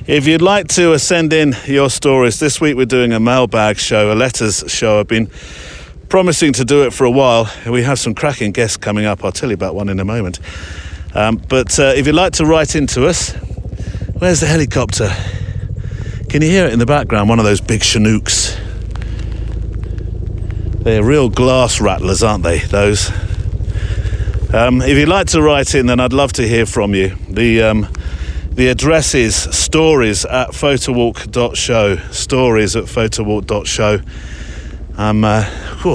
If you'd like to send in your stories, this week we're doing a mailbag show, a letters show. I've been promising to do it for a while. We have some cracking guests coming up. I'll tell you about one in a moment. But if you'd like to write into us, where's the helicopter? Can you hear it in the background? One of those big Chinooks. They're real glass rattlers, aren't they, those? If you'd like to write in, then I'd love to hear from you. The address is stories@photowalk.show. Stories@photowalk.show.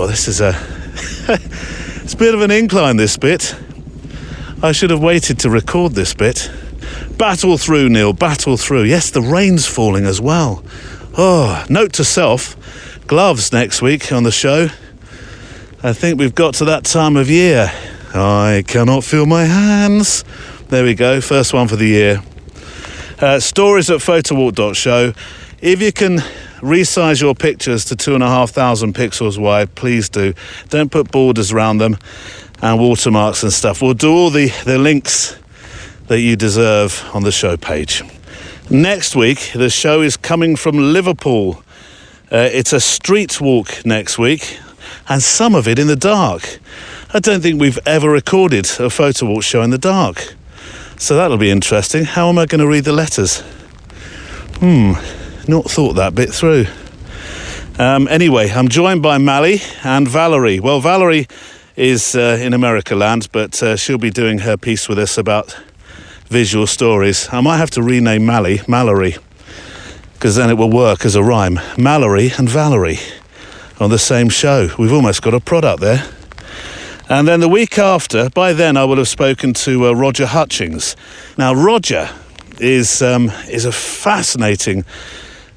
This is it's a bit of an incline, this bit. I should have waited to record this bit. Battle through, Neil, battle through. Yes, the rain's falling as well. Oh, note to self, gloves next week on the show. I think we've got to that time of year. I cannot feel my hands. There we go, first one for the year. Stories@photowalk.show. If you can resize your pictures to 2,500 pixels wide, please do. Don't put borders around them and watermarks and stuff. We'll do all the links that you deserve on the show page. Next week, the show is coming from Liverpool. It's a street walk next week, and some of it in the dark. I don't think we've ever recorded a Photowalk show in the dark. So that'll be interesting. How am I going to read the letters? Not thought that bit through. Anyway, I'm joined by Mally and Valerie. Well, Valerie is in America land, but she'll be doing her piece with us about visual stories. I might have to rename Mally Mallory, because then it will work as a rhyme. Mallory and Valerie on the same show. We've almost got a product there. And then the week after, by then I will have spoken to Roger Hutchings. Now, Roger is a fascinating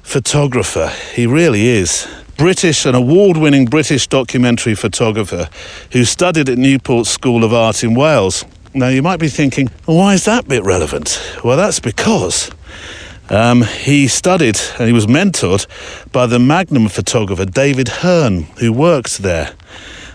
photographer. He really is. An award-winning British documentary photographer who studied at Newport School of Art in Wales. Now, you might be thinking, well, why is that bit relevant? Well, that's because he studied and he was mentored by the magnum photographer David Hearn, who worked there.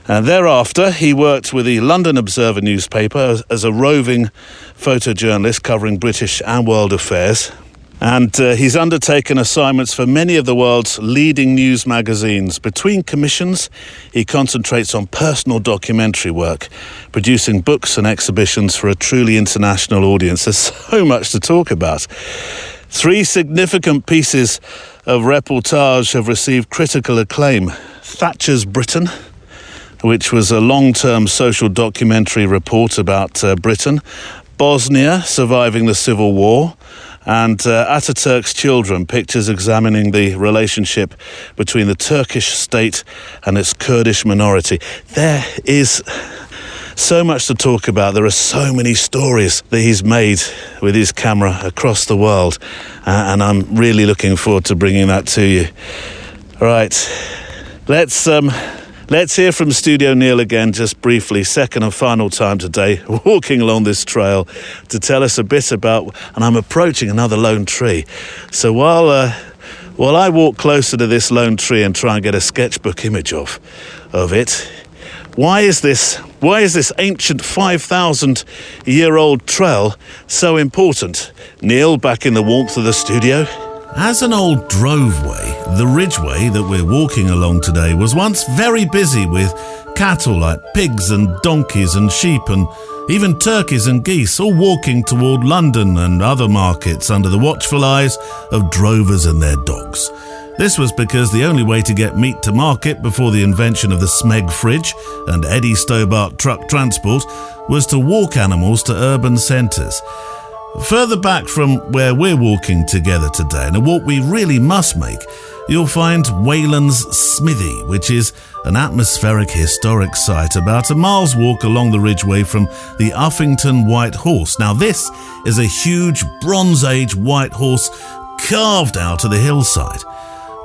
And thereafter, he worked with the London Observer newspaper as a roving photojournalist covering British and world affairs. And he's undertaken assignments for many of the world's leading news magazines. Between commissions, he concentrates on personal documentary work, producing books and exhibitions for a truly international audience. There's so much to talk about. 3 significant pieces of reportage have received critical acclaim. Thatcher's Britain, which was a long-term social documentary report about Britain, Bosnia, surviving the civil war, and Ataturk's Children, pictures examining the relationship between the Turkish state and its Kurdish minority. There is so much to talk about. There are so many stories that he's made with his camera across the world, and I'm really looking forward to bringing that to you. All right, Let's hear from Studio Neil again just briefly, second and final time today, walking along this trail to tell us a bit about, and I'm approaching another lone tree. So while I walk closer to this lone tree and try and get a sketchbook image of it, why is this ancient 5,000-year-old trail so important? Neil, back in the warmth of the studio. As an old droveway, the Ridgeway that we're walking along today was once very busy with cattle like pigs and donkeys and sheep and even turkeys and geese, all walking toward London and other markets under the watchful eyes of drovers and their dogs. This was because the only way to get meat to market before the invention of the Smeg fridge and Eddie Stobart truck transport was to walk animals to urban centres. Further back from where we're walking together today, and a walk we really must make, you'll find Wayland's Smithy, which is an atmospheric historic site about a mile's walk along the Ridgeway from the Uffington White Horse. Now, this is a huge Bronze Age white horse carved out of the hillside.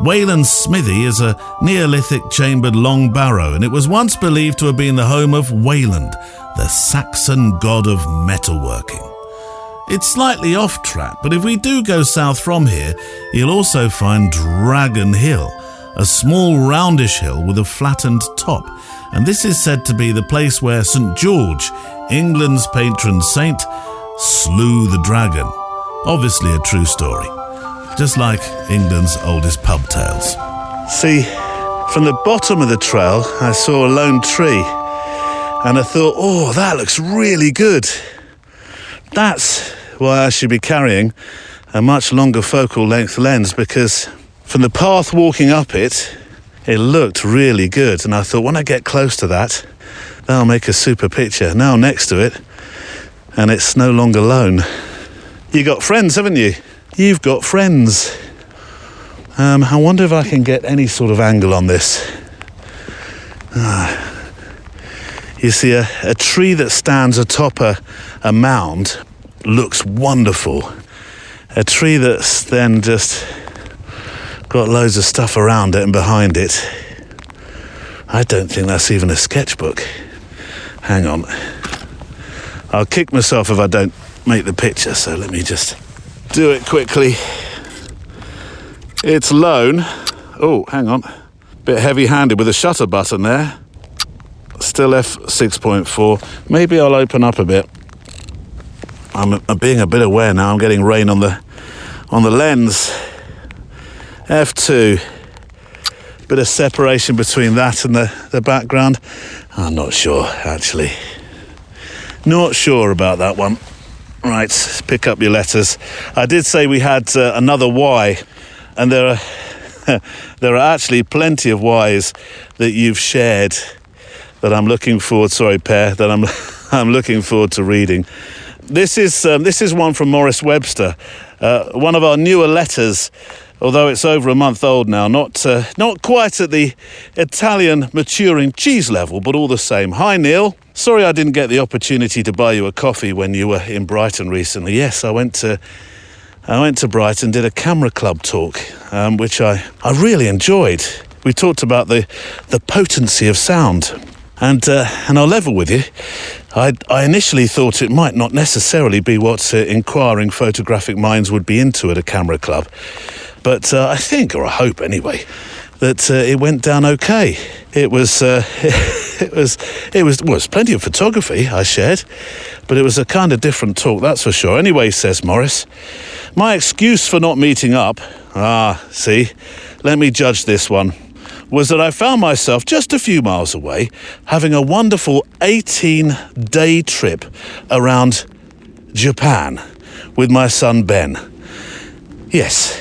Wayland's Smithy is a Neolithic chambered long barrow, and it was once believed to have been the home of Wayland, the Saxon god of metalworking. It's slightly off track, but if we do go south from here, you'll also find Dragon Hill, a small roundish hill with a flattened top. And this is said to be the place where St. George, England's patron saint, slew the dragon. Obviously a true story, just like England's oldest pub tales. See, from the bottom of the trail, I saw a lone tree, and I thought, oh, that looks really good. That's why I should be carrying a much longer focal length lens, because from the path walking up it looked really good. And I thought, when I get close to that, that'll make a super picture. Now next to it, and it's no longer lone. You got friends, haven't you? You've got friends. I wonder if I can get any sort of angle on this. You see, a tree that stands atop a mound looks wonderful. A tree that's then just got loads of stuff around it and behind it. I don't think that's even a sketchbook. Hang on. I'll kick myself if I don't make the picture, so let me just do it quickly. It's lone. Oh, hang on. Bit heavy-handed with the shutter button there. Still f6.4. Maybe I'll open up a bit. I'm being a bit aware now. I'm getting rain on the lens. F2. Bit of separation between that and the background. I'm not sure, actually. Not sure about that one. Right, pick up your letters. I did say we had another Y, and there are actually plenty of Ys that you've shared that I'm looking forward. Sorry, Per, that I'm looking forward to reading. This is one from Morris Webster, one of our newer letters. Although it's over a month old now, not quite at the Italian maturing cheese level, but all the same. Hi, Neil. Sorry I didn't get the opportunity to buy you a coffee when you were in Brighton recently. Yes, I went to Brighton, did a camera club talk, which I really enjoyed. We talked about the potency of sound. And I'll level with you, I initially thought it might not necessarily be what inquiring photographic minds would be into at a camera club. But I think, or I hope anyway, that it went down okay. It was plenty of photography I shared, but it was a kind of different talk, that's for sure. Anyway, says Morris, my excuse for not meeting up, see, let me judge this one, was that I found myself just a few miles away having a wonderful 18-day trip around Japan with my son Ben. Yes,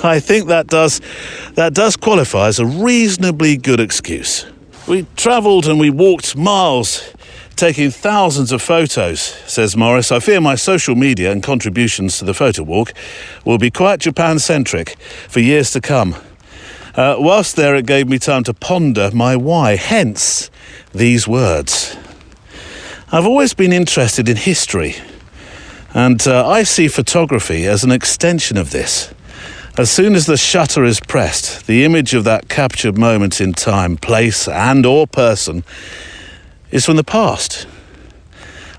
I think that does qualify as a reasonably good excuse. We travelled and we walked miles, taking thousands of photos, says Morris. I fear my social media and contributions to the Photowalk will be quite Japan-centric for years to come. Whilst there, it gave me time to ponder my why, hence these words. I've always been interested in history, and I see photography as an extension of this. As soon as the shutter is pressed, the image of that captured moment in time, place, and/or person is from the past.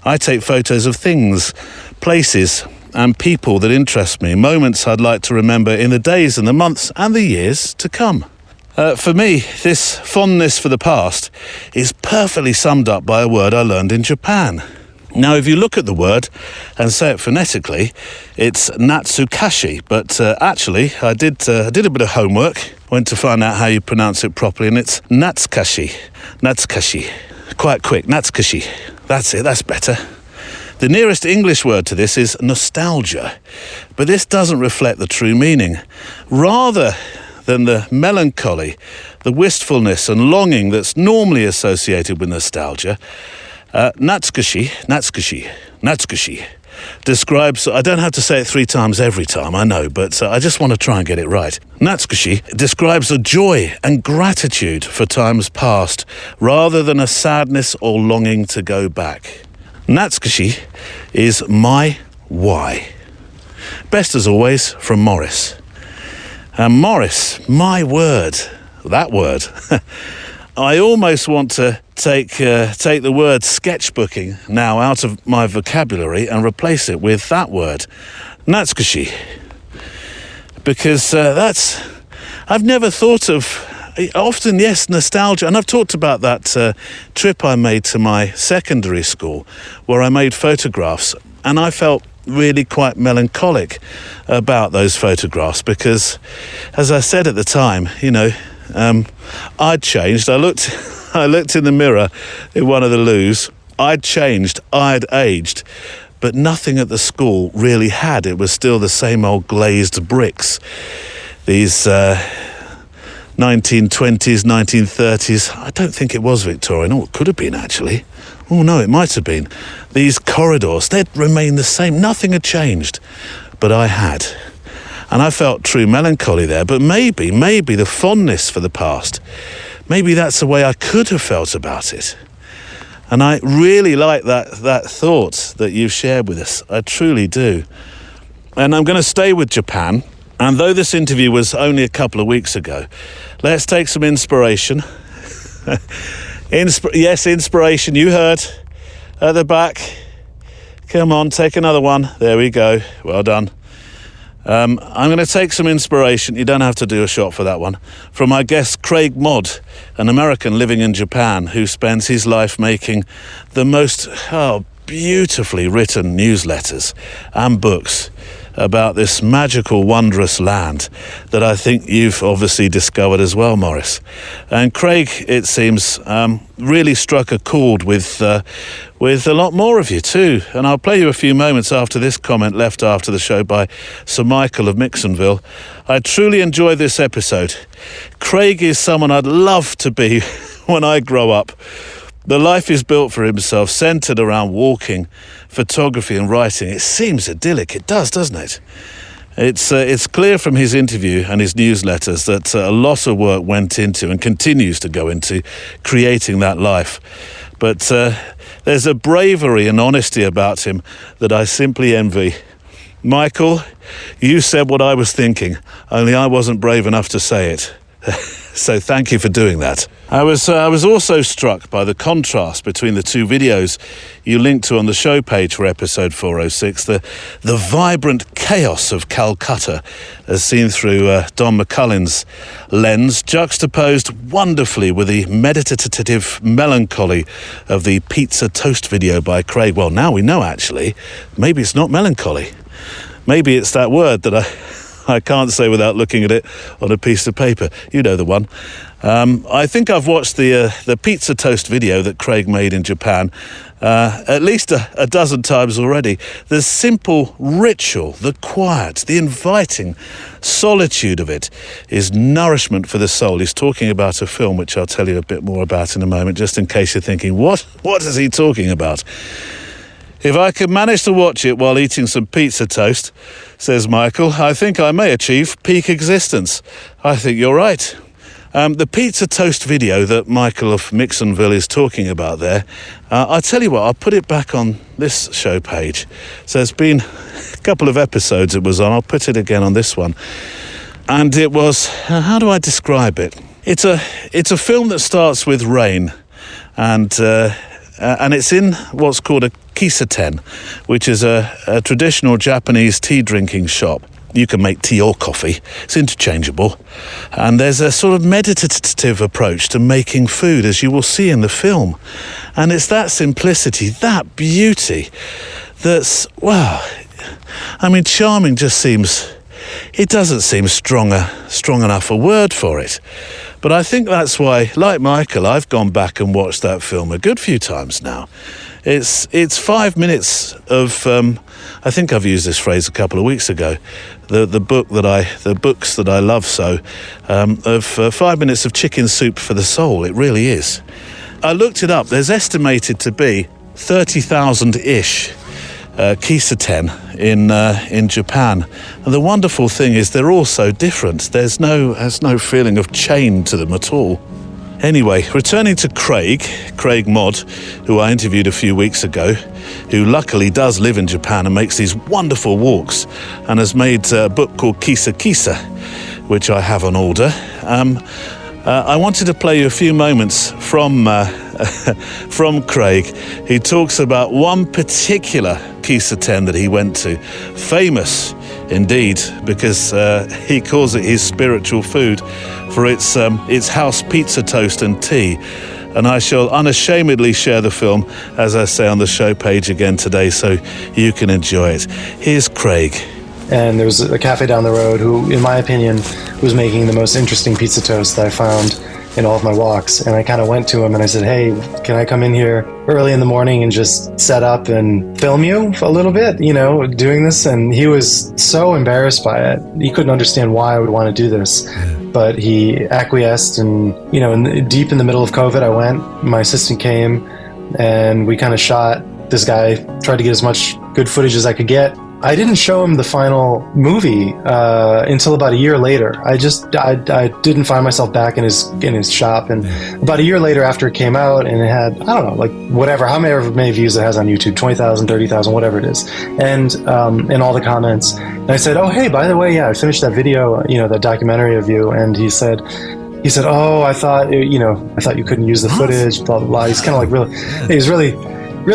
I take photos of things, places, and people that interest me, moments I'd like to remember in the days and the months and the years to come. For me, this fondness for the past is perfectly summed up by a word I learned in Japan. Now, if you look at the word and say it phonetically, it's Natsukashi, but actually I did a bit of homework, went to find out how you pronounce it properly, and it's Natsukashi. Natsukashi. Quite quick, Natsukashi. That's it, that's better. The nearest English word to this is nostalgia, but this doesn't reflect the true meaning. Rather than the melancholy, the wistfulness and longing that's normally associated with nostalgia, Natsukashi describes, I don't have to say it 3 times every time, I know, but I just want to try and get it right. Natsukashi describes a joy and gratitude for times past, rather than a sadness or longing to go back. Natsukashi is my why. Best as always, from Morris. And Morris, my word, that word. I almost want to take the word sketchbooking now out of my vocabulary and replace it with that word, Natsukashi. Because I've never thought of, often, yes, nostalgia, and I've talked about that trip I made to my secondary school where I made photographs, and I felt really quite melancholic about those photographs because, as I said at the time, I'd changed. I looked in the mirror in one of the loos. I'd changed. I'd aged. But nothing at the school really had. It was still the same old glazed bricks. These 1920s, 1930s. I don't think it was Victorian. Oh, it could have been, actually. Oh, no, it might have been. These corridors, they'd remained the same. Nothing had changed. But I had. And I felt true melancholy there, but maybe the fondness for the past, maybe that's the way I could have felt about it. And I really like that thought that you've shared with us. I truly do. And I'm going to stay with Japan. And though this interview was only a couple of weeks ago, let's take some inspiration. Yes, inspiration, you heard. At the back. Come on, take another one. There we go. Well done. I'm going to take some inspiration, you don't have to do a shot for that one, from my guest Craig Modd, an American living in Japan who spends his life making the most beautifully written newsletters and books about this magical, wondrous land that I think you've obviously discovered as well, Morris. And Craig, it seems, really struck a chord with a lot more of you too. And I'll play you a few moments after this comment left after the show by Sir Michael of Mixonville. I truly enjoyed this episode. Craig is someone I'd love to be when I grow up. The life he's built for himself, centred around walking, photography and writing. It seems idyllic. It does, doesn't it? It's clear from his interview and his newsletters that a lot of work went into and continues to go into creating that life. But there's a bravery and honesty about him that I simply envy. Michael, you said what I was thinking, only I wasn't brave enough to say it. So thank you for doing that. I was also struck by the contrast between the two videos you linked to on the show page for episode 406, the vibrant chaos of Calcutta as seen through Don McCullin's lens, juxtaposed wonderfully with the meditative melancholy of the pizza toast video by Craig. Well, now we know, actually, maybe it's not melancholy. Maybe it's that word that I can't say without looking at it on a piece of paper. You know the one. I think I've watched the pizza toast video that Craig made in Japan at least a dozen times already. The simple ritual, the quiet, the inviting solitude of it is nourishment for the soul. He's talking about a film which I'll tell you a bit more about in a moment, just in case you're thinking, what is he talking about? If I could manage to watch it while eating some pizza toast, says Michael, I think I may achieve peak existence. I think you're right. The pizza toast video that Michael of Mixonville is talking about there, I'll tell you what, I'll put it back on this show page. So it's been a couple of episodes it was on. I'll put it again on this one. And it was, how do I describe it? It's a film that starts with rain, and it's in what's called a kisaten, which is a traditional Japanese tea drinking shop. You can make tea or coffee. It's interchangeable. And there's a sort of meditative approach to making food, as you will see in the film. And it's that simplicity, that beauty that's, well, I mean, charming just seems, it doesn't seem strong enough a word for it. But I think that's why, like Michael, I've gone back and watched that film a good few times now. It's 5 minutes of, I think I've used this phrase a couple of weeks ago, the books that I love so, of 5 minutes of chicken soup for the soul. It really is. I looked it up. There's estimated to be 30,000-ish kisaten in Japan, and the wonderful thing is they're all so different. There's no feeling of chain to them at all. Anyway, returning to Craig Modd, who I interviewed a few weeks ago, who luckily does live in Japan and makes these wonderful walks, and has made a book called Kisa Kisa, which I have on order. I wanted to play you a few moments from Craig. He talks about one particular kisaten that he went to, famous indeed, because he calls it his spiritual food for its house pizza toast and tea. And I shall unashamedly share the film, as I say, on the show page again today, so you can enjoy it. Here's Craig. And there was a cafe down the road who, in my opinion, was making the most interesting pizza toast that I found in all of my walks. And I kind of went to him and I said, hey, can I come in here early in the morning and just set up and film you a little bit, you know, doing this? And he was so embarrassed by it. He couldn't understand why I would want to do this. But he acquiesced, and, you know, deep in the middle of COVID, I went, my assistant came, and we kind of shot. This guy tried to get as much good footage as I could get. I didn't show him the final movie until about a year later. I didn't find myself back in his shop, and about a year later, after it came out, and it had, I don't know, like whatever, however many views it has on YouTube, 20,000, 30,000, whatever it is, and in all the comments, and I said, oh hey, by the way, yeah, I finished that video, you know, that documentary of you, and he said, oh, I thought you couldn't use the footage, blah blah blah. He's kind of like he was really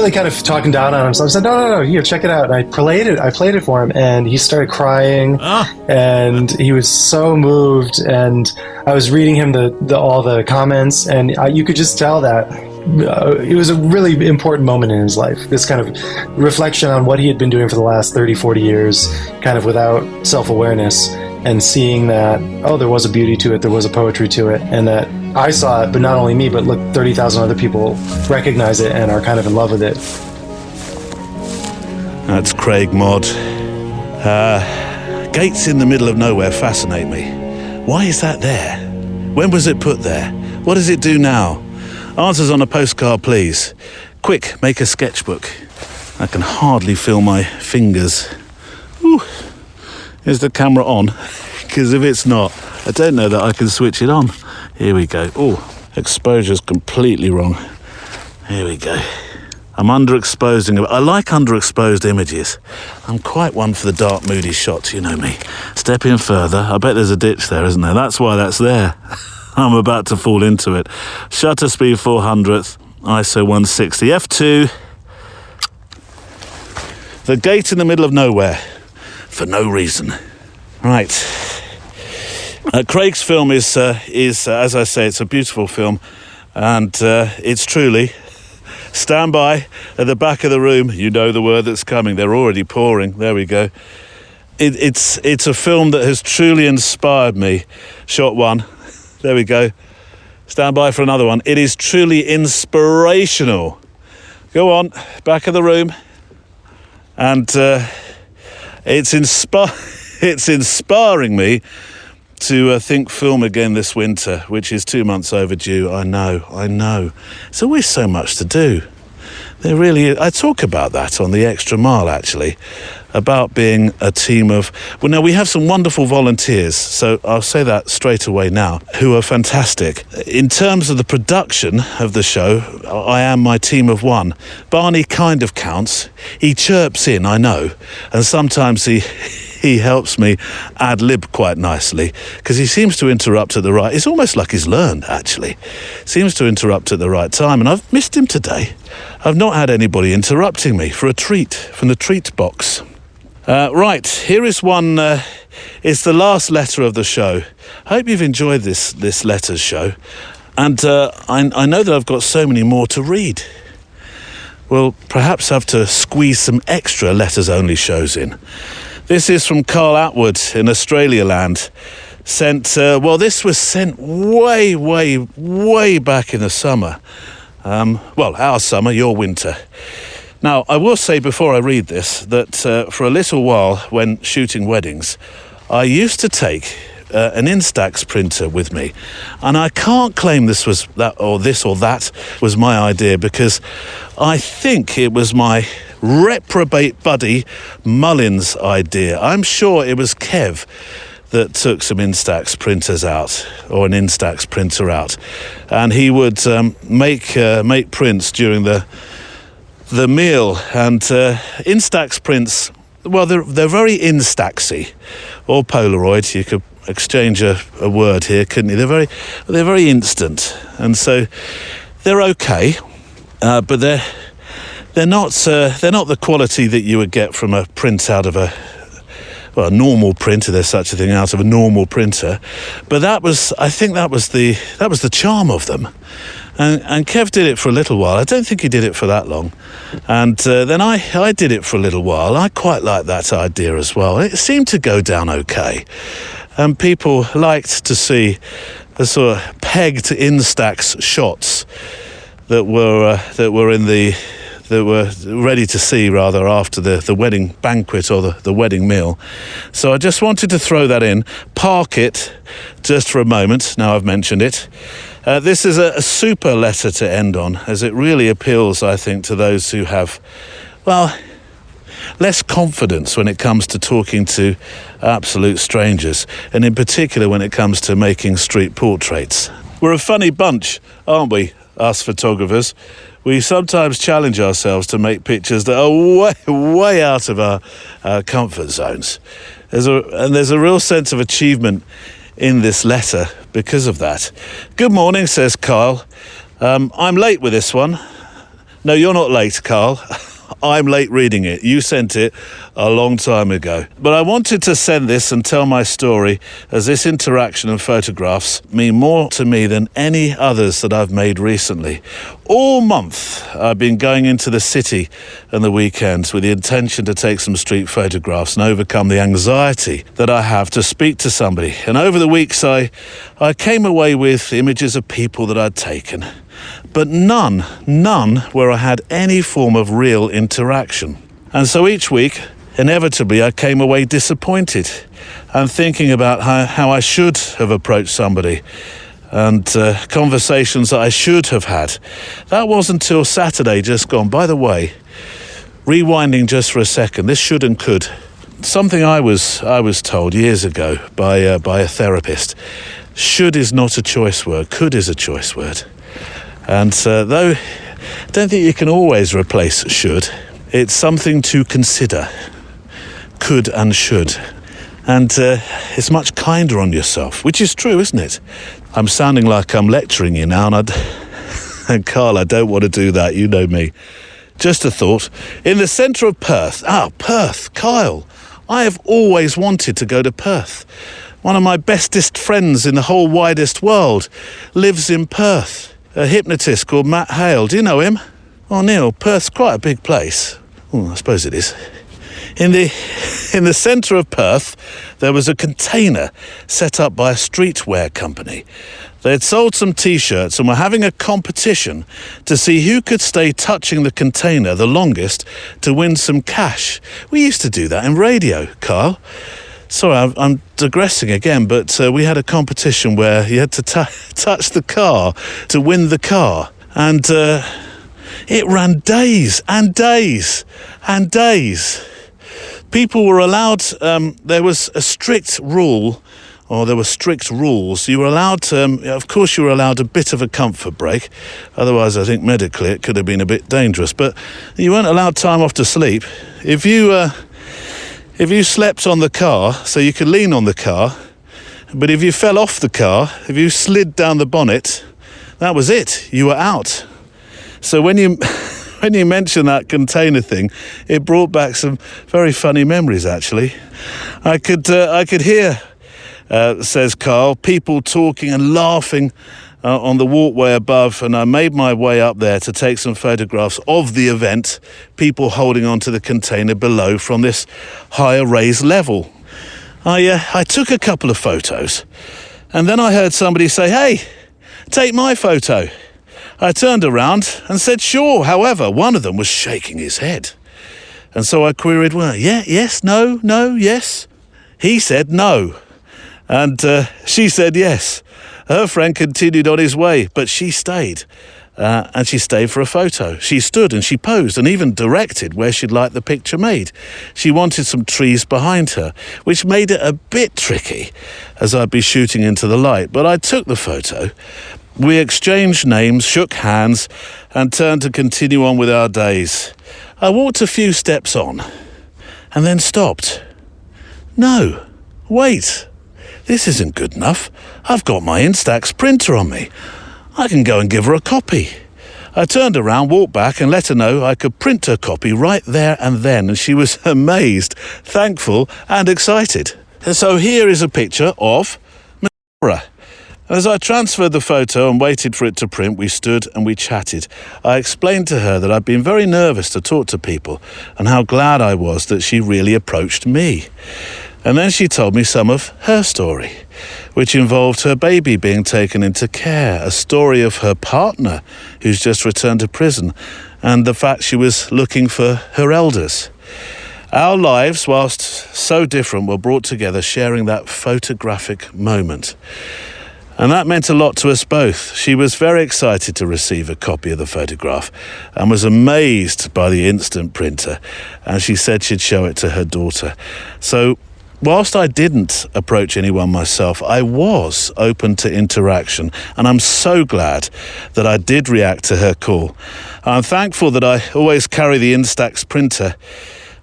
kind of talking down on him. So I said, no, here, check it out. And I played it for him, and he started crying, and he was so moved. And I was reading him all the comments, and you could just tell that it was a really important moment in his life. This kind of reflection on what he had been doing for the last 30, 40 years, kind of without self-awareness, and seeing that, oh, there was a beauty to it, there was a poetry to it, and that I saw it, but not only me, but look, 30,000 other people recognize it and are kind of in love with it. That's Craig Mod. Gates in the middle of nowhere fascinate me. Why is that there? When was it put there? What does it do now? Answers on a postcard, please. Quick, make a sketchbook. I can hardly feel my fingers. Ooh. Is the camera on? Because if it's not, I don't know that I can switch it on. Here we go. Oh, exposure's completely wrong. Here we go. I'm underexposing. I like underexposed images. I'm quite one for the dark, moody shots, you know me. Step in further. I bet there's a ditch there, isn't there? That's why that's there. I'm about to fall into it. Shutter speed 400th, ISO 160, f2. The gate in the middle of nowhere, for no reason. Right. Craig's film is as I say, it's a beautiful film, and it's truly. Stand by at the back of the room. You know the word that's coming. They're already pouring. There we go. It's a film that has truly inspired me. Shot one. There we go. Stand by for another one. It is truly inspirational. Go on, back of the room. And it's inspiring me to think film again this winter, which is 2 months overdue. I know. There's always so much to do. There really is. I talk about that on the Extra Mile, actually, about being a team of... Well, now, we have some wonderful volunteers, so I'll say that straight away now, who are fantastic. In terms of the production of the show, I am my team of one. Barney kind of counts. He chirps in, I know, and sometimes he helps me ad-lib quite nicely, because he seems to interrupt at the right... It's almost like he's learned, actually. Seems to interrupt at the right time, and I've missed him today. I've not had anybody interrupting me for a treat from the treat box. Right, here is one. It's the last letter of the show. I hope you've enjoyed this letters show. And I know that I've got so many more to read. We'll perhaps have to squeeze some extra letters-only shows in. This is from Carl Atwood in Australia land. Sent, this was sent way, way, way back in the summer. Our summer, your winter. Now, I will say before I read this that for a little while when shooting weddings, I used to take an Instax printer with me. And I can't claim this or that was my idea, because I think it was my reprobate buddy Mullins' idea. I'm sure it was Kev that took some Instax printers out, or an Instax printer out, and he would make prints during the meal. And Instax prints, well, they're very Instaxy, or Polaroid. You could exchange a word here, couldn't you? They're very instant, and so they're okay, but they're not the quality that you would get from a print out of a normal printer. There's such a thing, out of a normal printer. But I think that was the charm of them. And Kev did it for a little while. I don't think he did it for that long. And then I did it for a little while. I quite liked that idea as well. It seemed to go down okay. And people liked to see the sort of pegged Instax shots that were ready to see, rather, after the wedding banquet or the wedding meal. So I just wanted to throw that in, park it just for a moment, now I've mentioned it. This is a super letter to end on, as it really appeals, I think, to those who have, less confidence when it comes to talking to absolute strangers, and in particular when it comes to making street portraits. We're a funny bunch, aren't we, us photographers? We sometimes challenge ourselves to make pictures that are way, way out of our comfort zones. There's a real sense of achievement in this letter because of that. Good morning, says Kyle. I'm late with this one. No, you're not late, Carl. I'm late reading it. You sent it a long time ago. But I wanted to send this and tell my story, as this interaction and photographs mean more to me than any others that I've made recently. All month I've been going into the city and the weekends with the intention to take some street photographs and overcome the anxiety that I have to speak to somebody. And over the weeks I came away with images of people that I'd taken, but none where I had any form of real interaction. And so each week, inevitably, I came away disappointed and thinking about how I should have approached somebody and conversations that I should have had. That wasn't until Saturday just gone. By the way, rewinding just for a second, this should and could. Something I was told years ago by a therapist. Should is not a choice word. Could is a choice word. And though I don't think you can always replace should, it's something to consider. Could and should. And it's much kinder on yourself, which is true, isn't it? I'm sounding like I'm lecturing you now, and Carl, I don't want to do that, you know me. Just a thought. In the centre of Perth. Perth, Kyle. I have always wanted to go to Perth. One of my bestest friends in the whole widest world lives in Perth. A hypnotist called Matt Hale. Do you know him? Oh, Neil, Perth's quite a big place. Oh, I suppose it is. In the centre of Perth, there was a container set up by a streetwear company. They had sold some T-shirts and were having a competition to see who could stay touching the container the longest to win some cash. We used to do that in radio, Carl. Sorry, I'm digressing again, but we had a competition where you had to touch the car to win the car. And it ran days and days and days. People were allowed, there was a strict rule, or there were strict rules. You were allowed to, of course you were allowed a bit of a comfort break. Otherwise, I think medically it could have been a bit dangerous. But you weren't allowed time off to sleep. If you slept on the car, so you could lean on the car, but if you fell off the car, if you slid down the bonnet, that was it. You were out. So when you mentioned that container thing, it brought back some very funny memories, actually. I could hear, says Carl, people talking and laughing on the walkway above, and I made my way up there to take some photographs of the event, people holding onto the container below from this higher raised level. I took a couple of photos, and then I heard somebody say, "Hey, take my photo." I turned around and said, "Sure." However, one of them was shaking his head. And so I queried, "Well, yeah, yes, no, yes." He said no. And she said yes. Her friend continued on his way, but she stayed. And she stayed for a photo. She stood and she posed and even directed where she'd like the picture made. She wanted some trees behind her, which made it a bit tricky as I'd be shooting into the light. But I took the photo. We exchanged names, shook hands, and turned to continue on with our days. I walked a few steps on and then stopped. No, wait. This isn't good enough. I've got my Instax printer on me. I can go and give her a copy. I turned around, walked back, and let her know I could print her copy right there and then, and she was amazed, thankful, and excited. And so here is a picture of Nora. As I transferred the photo and waited for it to print, we stood and we chatted. I explained to her that I'd been very nervous to talk to people and how glad I was that she really approached me. And then she told me some of her story, which involved her baby being taken into care, a story of her partner who's just returned to prison, and the fact she was looking for her elders. Our lives, whilst so different, were brought together sharing that photographic moment. And that meant a lot to us both. She was very excited to receive a copy of the photograph and was amazed by the instant printer, and she said she'd show it to her daughter. So whilst I didn't approach anyone myself, I was open to interaction, and I'm so glad that I did react to her call. I'm thankful that I always carry the Instax printer.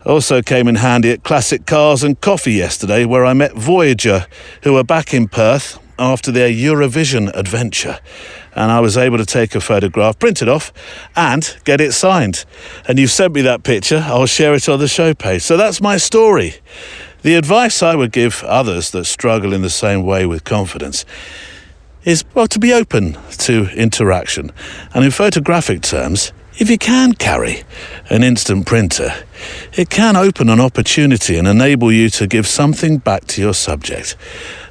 Also came in handy at Classic Cars and Coffee yesterday, where I met Voyager, who are back in Perth, after their Eurovision adventure. And I was able to take a photograph, print it off, and get it signed. And you've sent me that picture. I'll share it on the show page. So that's my story. The advice I would give others that struggle in the same way with confidence is, well, to be open to interaction. And in photographic terms, if you can carry an instant printer, it can open an opportunity and enable you to give something back to your subject.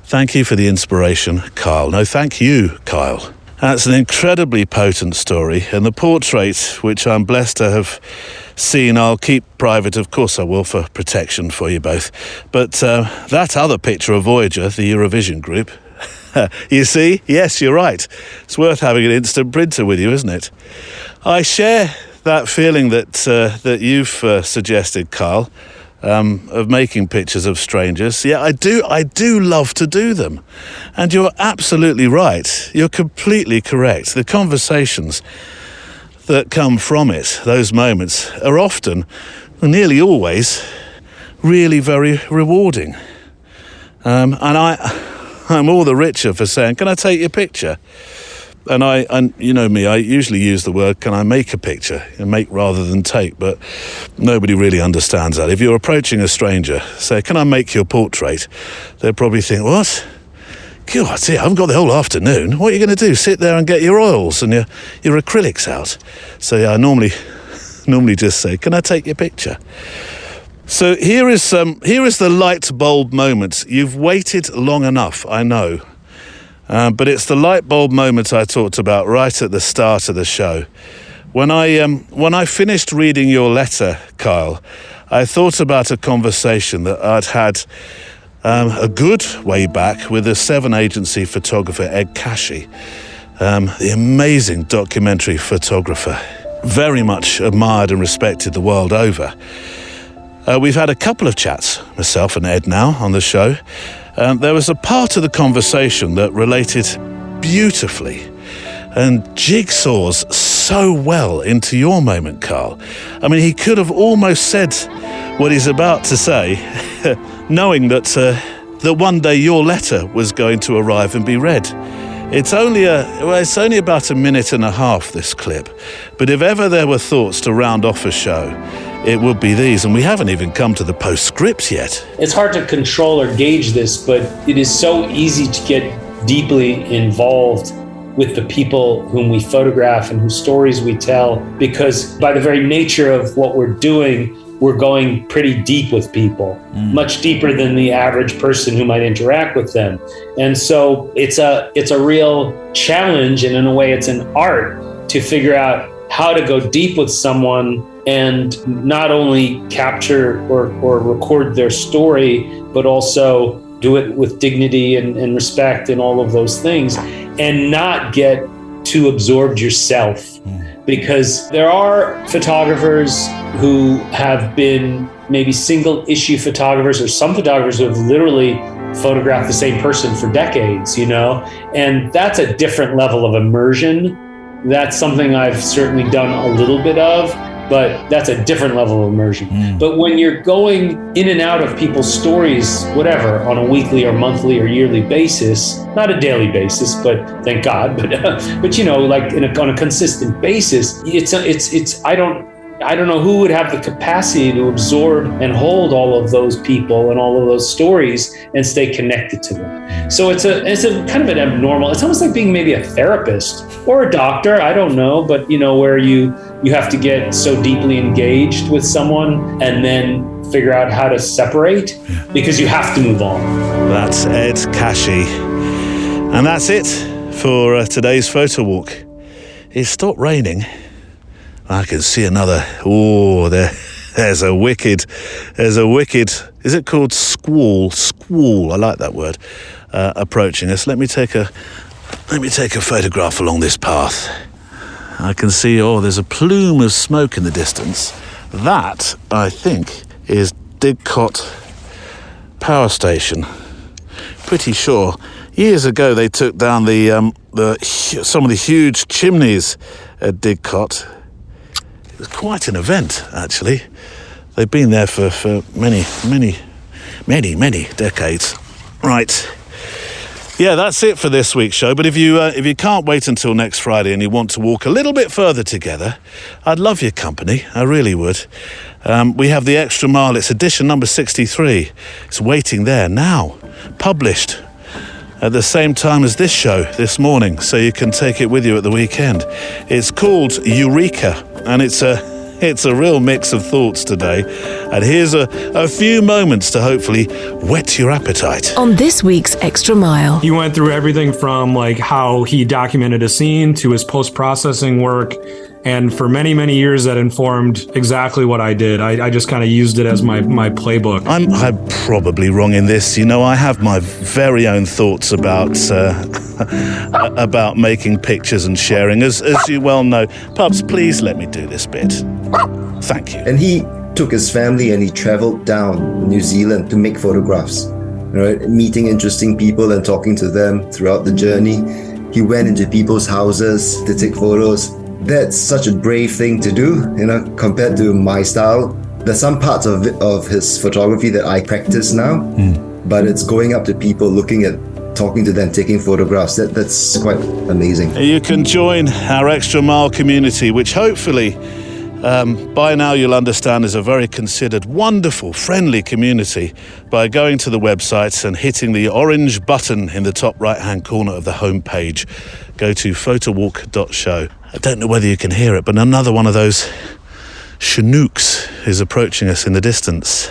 Thank you for the inspiration, Kyle. No, thank you, Kyle. That's an incredibly potent story, and the portrait, which I'm blessed to have seen, I'll keep private. Of course I will, for protection for you both. But that other picture of Voyager, the Eurovision group, you see? Yes, you're right. It's worth having an instant printer with you, isn't it? I share that feeling that you've suggested, Kyle, of making pictures of strangers. Yeah, I do love to do them. And you're absolutely right. You're completely correct. The conversations that come from it, those moments, are often, nearly always, really very rewarding. And I'm all the richer for saying, can I take your picture? And you know me, I usually use the word, can I make a picture? And make rather than take, but nobody really understands that. If you're approaching a stranger, say, can I make your portrait? They'll probably think, what? God, see, I haven't got the whole afternoon. What are you going to do? Sit there and get your oils and your acrylics out? So yeah, I normally just say, can I take your picture? So here is the light bulb moment. You've waited long enough, I know. But it's the light bulb moment I talked about right at the start of the show. When I finished reading your letter, Kyle, I thought about a conversation that I'd had a good way back with the 7 Agency photographer Ed Kashi, the amazing documentary photographer, very much admired and respected the world over. We've had a couple of chats, myself and Ed now, on the show. There was a part of the conversation that related beautifully and jigsaws so well into your moment, Carl. I mean, he could have almost said what he's about to say, knowing that one day your letter was going to arrive and be read. It's only about a minute and a half, this clip. But if ever there were thoughts to round off a show, it would be these, and we haven't even come to the postscript yet. It's hard to control or gauge this, but it is so easy to get deeply involved with the people whom we photograph and whose stories we tell, because by the very nature of what we're doing, we're going pretty deep with people, much deeper than the average person who might interact with them. And so it's a real challenge, and in a way it's an art to figure out how to go deep with someone and not only capture or record their story, but also do it with dignity and respect and all of those things, and not get too absorbed yourself. Because there are photographers who have been maybe single issue photographers, or some photographers who have literally photographed the same person for decades, and that's a different level of immersion. That's something I've certainly done a little bit of, but that's a different level of immersion. But when you're going in and out of people's stories, whatever, on a weekly or monthly or yearly basis, not a daily basis, but thank God, but like on a consistent basis, it's I don't know who would have the capacity to absorb and hold all of those people and all of those stories and stay connected to them. So it's a kind of an abnormal, it's almost like being maybe a therapist or a doctor, I don't know, but where you have to get so deeply engaged with someone and then figure out how to separate because you have to move on. That's Ed Kashi. And that's it for today's photo walk. It stopped raining. I can see another. There's a wicked. Is it called squall? Squall. I like that word. Approaching us. Let me take a photograph along this path. I can see. There's a plume of smoke in the distance. That, I think, is Didcot Power Station. Pretty sure. Years ago, they took down some of the huge chimneys at Didcot. It was quite an event, actually. They've been there for many decades. Right. Yeah, that's it for this week's show. But if you can't wait until next Friday and you want to walk a little bit further together, I'd love your company. I really would. We have the Extra Mile. It's edition number 63. It's waiting there now, published at the same time as this show this morning, so you can take it with you at the weekend. It's called Eureka, and it's a real mix of thoughts today. And here's a few moments to hopefully whet your appetite. On this week's Extra Mile. He went through everything from like how he documented a scene to his post-processing work. And for many, many years, that informed exactly what I did. I just kind of used it as my playbook. I'm probably wrong in this. You know, I have my very own thoughts about about making pictures and sharing. As you well know, Pups, please let me do this bit. Thank you. And he took his family and he traveled down New Zealand to make photographs, right? Meeting interesting people and talking to them throughout the journey. He went into people's houses to take photos. That's such a brave thing to do, you know, compared to my style. There's some parts of his photography that I practice now, but it's going up to people, looking at, talking to them, taking photographs. That's quite amazing. You can join our Extra Mile community, which hopefully by now you'll understand is a very considered, wonderful, friendly community, by going to the website and hitting the orange button in the top right-hand corner of the homepage. Go to photowalk.show. I don't know whether you can hear it, but another one of those Chinooks is approaching us in the distance.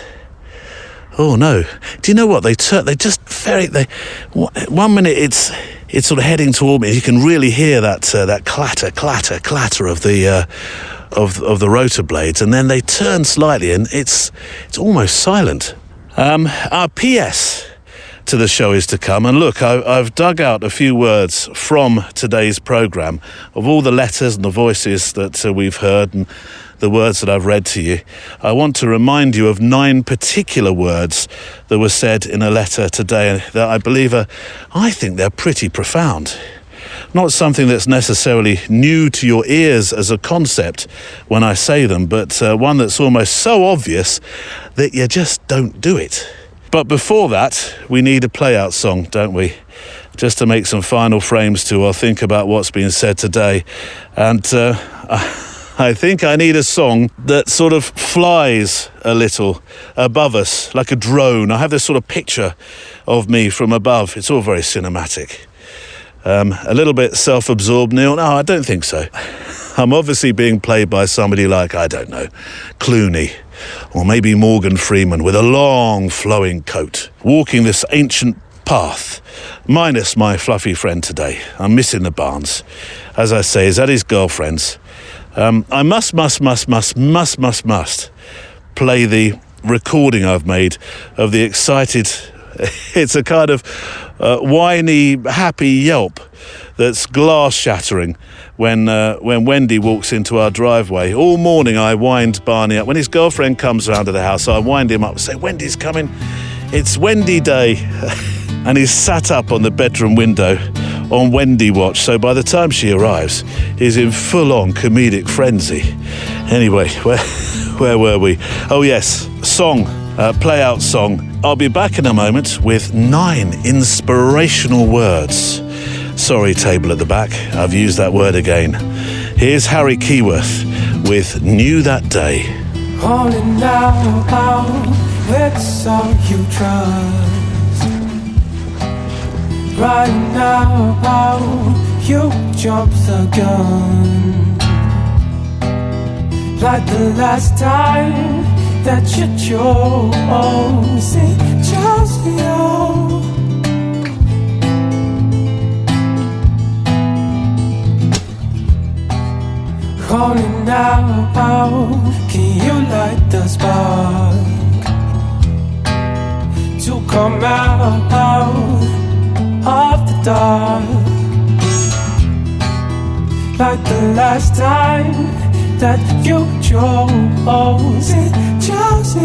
Oh no! Do you know what they one minute it's sort of heading toward me. You can really hear that clatter of the rotor blades, and then they turn slightly, and it's almost silent. Our PS to the show is to come, and look, I've dug out a few words from today's programme of all the letters and the voices that we've heard and the words that I've read to you. I want to remind you of 9 particular words that were said in a letter today that I believe I think they're pretty profound. Not something that's necessarily new to your ears as a concept when I say them, but one that's almost so obvious that you just don't do it. But before that, we need a play-out song, don't we? Just to make some final frames to or think about what's been said today. And I think I need a song that sort of flies a little above us, like a drone. I have this sort of picture of me from above. It's all very cinematic. A little bit self-absorbed, Neil? No, I don't think so. I'm obviously being played by somebody like, I don't know, Clooney, or maybe Morgan Freeman with a long flowing coat, walking this ancient path, minus my fluffy friend today. I'm missing the Barnes. As I say, he's at his girlfriend's. I must play the recording I've made of the excited, it's a kind of whiny, happy yelp that's glass shattering when Wendy walks into our driveway. All morning I wind Barney up. When his girlfriend comes around to the house, I wind him up and say, Wendy's coming. It's Wendy Day. And he's sat up on the bedroom window on Wendy watch. So by the time she arrives, he's in full-on comedic frenzy. Anyway, where were we? Oh yes, song. Play-out song. I'll be back in a moment with 9 inspirational words. Sorry, table at the back, I've used that word again. Here's Harry Keyworth with Knew That Day. Calling now, let's all you trust. Right now, you jump the gun. Like the last time that you chose, it just you. Calling now, can you light the spark to come out of the dark? Like the last time that you chose, it chose you.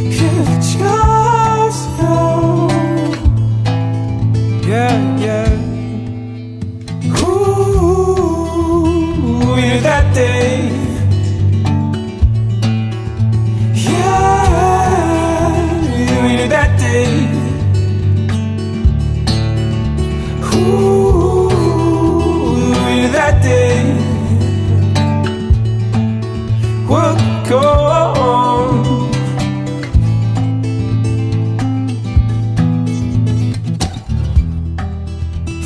It chose you. Yeah, yeah. Ooh, yeah, that day. Yeah.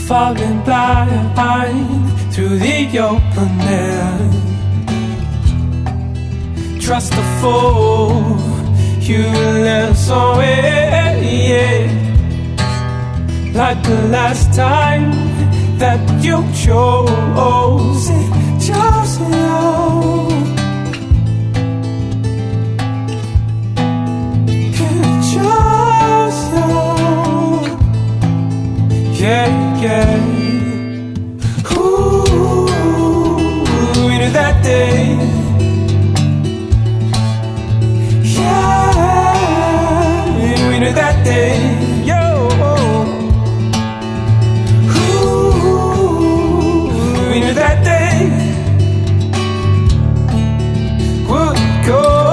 falling blind through the open air. Trust the fool you left somewhere, yeah. Like the last time that you chose you. Yeah. Ooh, we knew that day. Yeah, we knew that day. Yo. Ooh, we knew that day would go.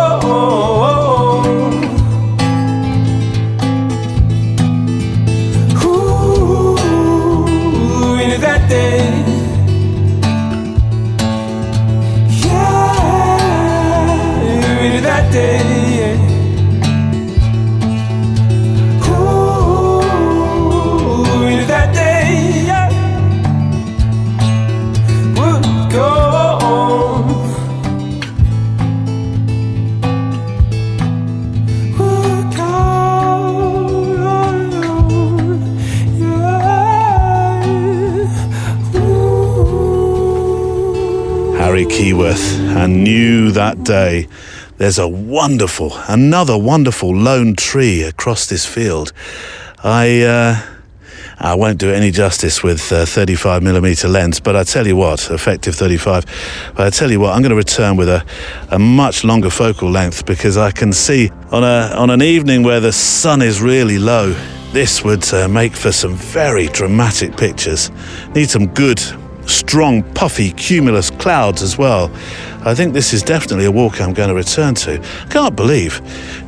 Keyworth, and knew that day. There's another wonderful lone tree across this field. I won't do it any justice with 35mm lens, but I tell you what, effective 35. But I tell you what, I'm going to return with a much longer focal length, because I can see on an evening where the sun is really low, this would make for some very dramatic pictures. Need some good, strong, puffy, cumulus clouds as well. I think this is definitely a walk I'm going to return to. Can't believe,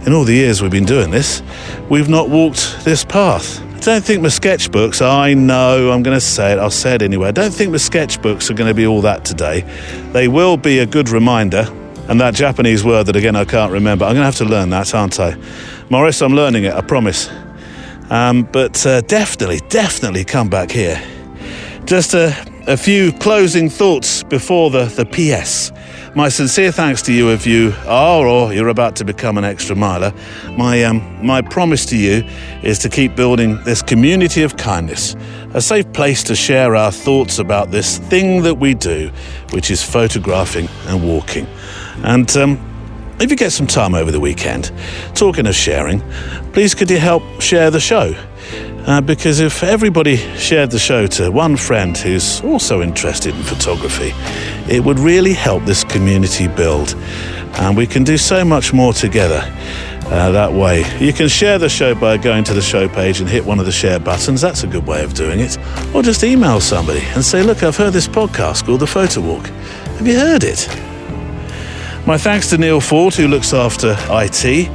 in all the years we've been doing this, we've not walked this path. I don't think my sketchbooks, I know, I'm going to say it, I'll say it anyway, I don't think my sketchbooks are going to be all that today. They will be a good reminder, and that Japanese word that, again, I can't remember, I'm going to have to learn that, aren't I? Morris, I'm learning it, I promise. But definitely come back here. Just a few closing thoughts before the PS. My sincere thanks to you if you are or you're about to become an extra miler. My promise to you is to keep building this community of kindness, a safe place to share our thoughts about this thing that we do, which is photographing and walking. And if you get some time over the weekend, talking of sharing, please could you help share the show? Because if everybody shared the show to one friend who's also interested in photography, it would really help this community build. And we can do so much more together that way. You can share the show by going to the show page and hit one of the share buttons. That's a good way of doing it. Or just email somebody and say, look, I've heard this podcast called The Photowalk. Have you heard it? My thanks to Neil Ford, who looks after IT,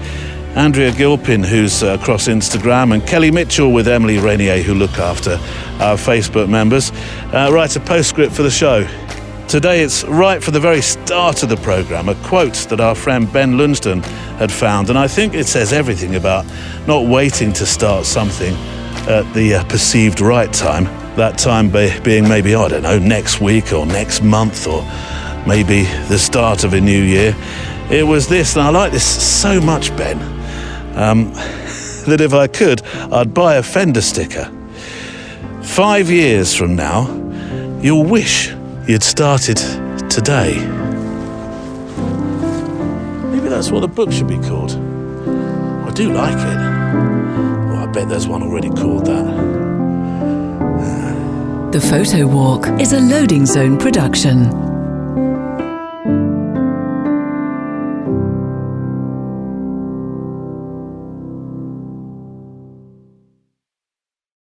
Andrea Gilpin, who's across Instagram, and Kelly Mitchell with Emily Rainier, who look after our Facebook members. Write a postscript for the show. Today it's right for the very start of the programme, a quote that our friend Ben Lunsden had found, and I think it says everything about not waiting to start something at the perceived right time, that time being maybe, I don't know, next week or next month or maybe the start of a new year. It was this, and I like this so much, Ben, that if I could, I'd buy a fender sticker. 5 years from now, you'll wish you'd started today. Maybe that's what the book should be called. I do like it. Oh, I bet there's one already called that. The Photowalk is a Loading Zone production.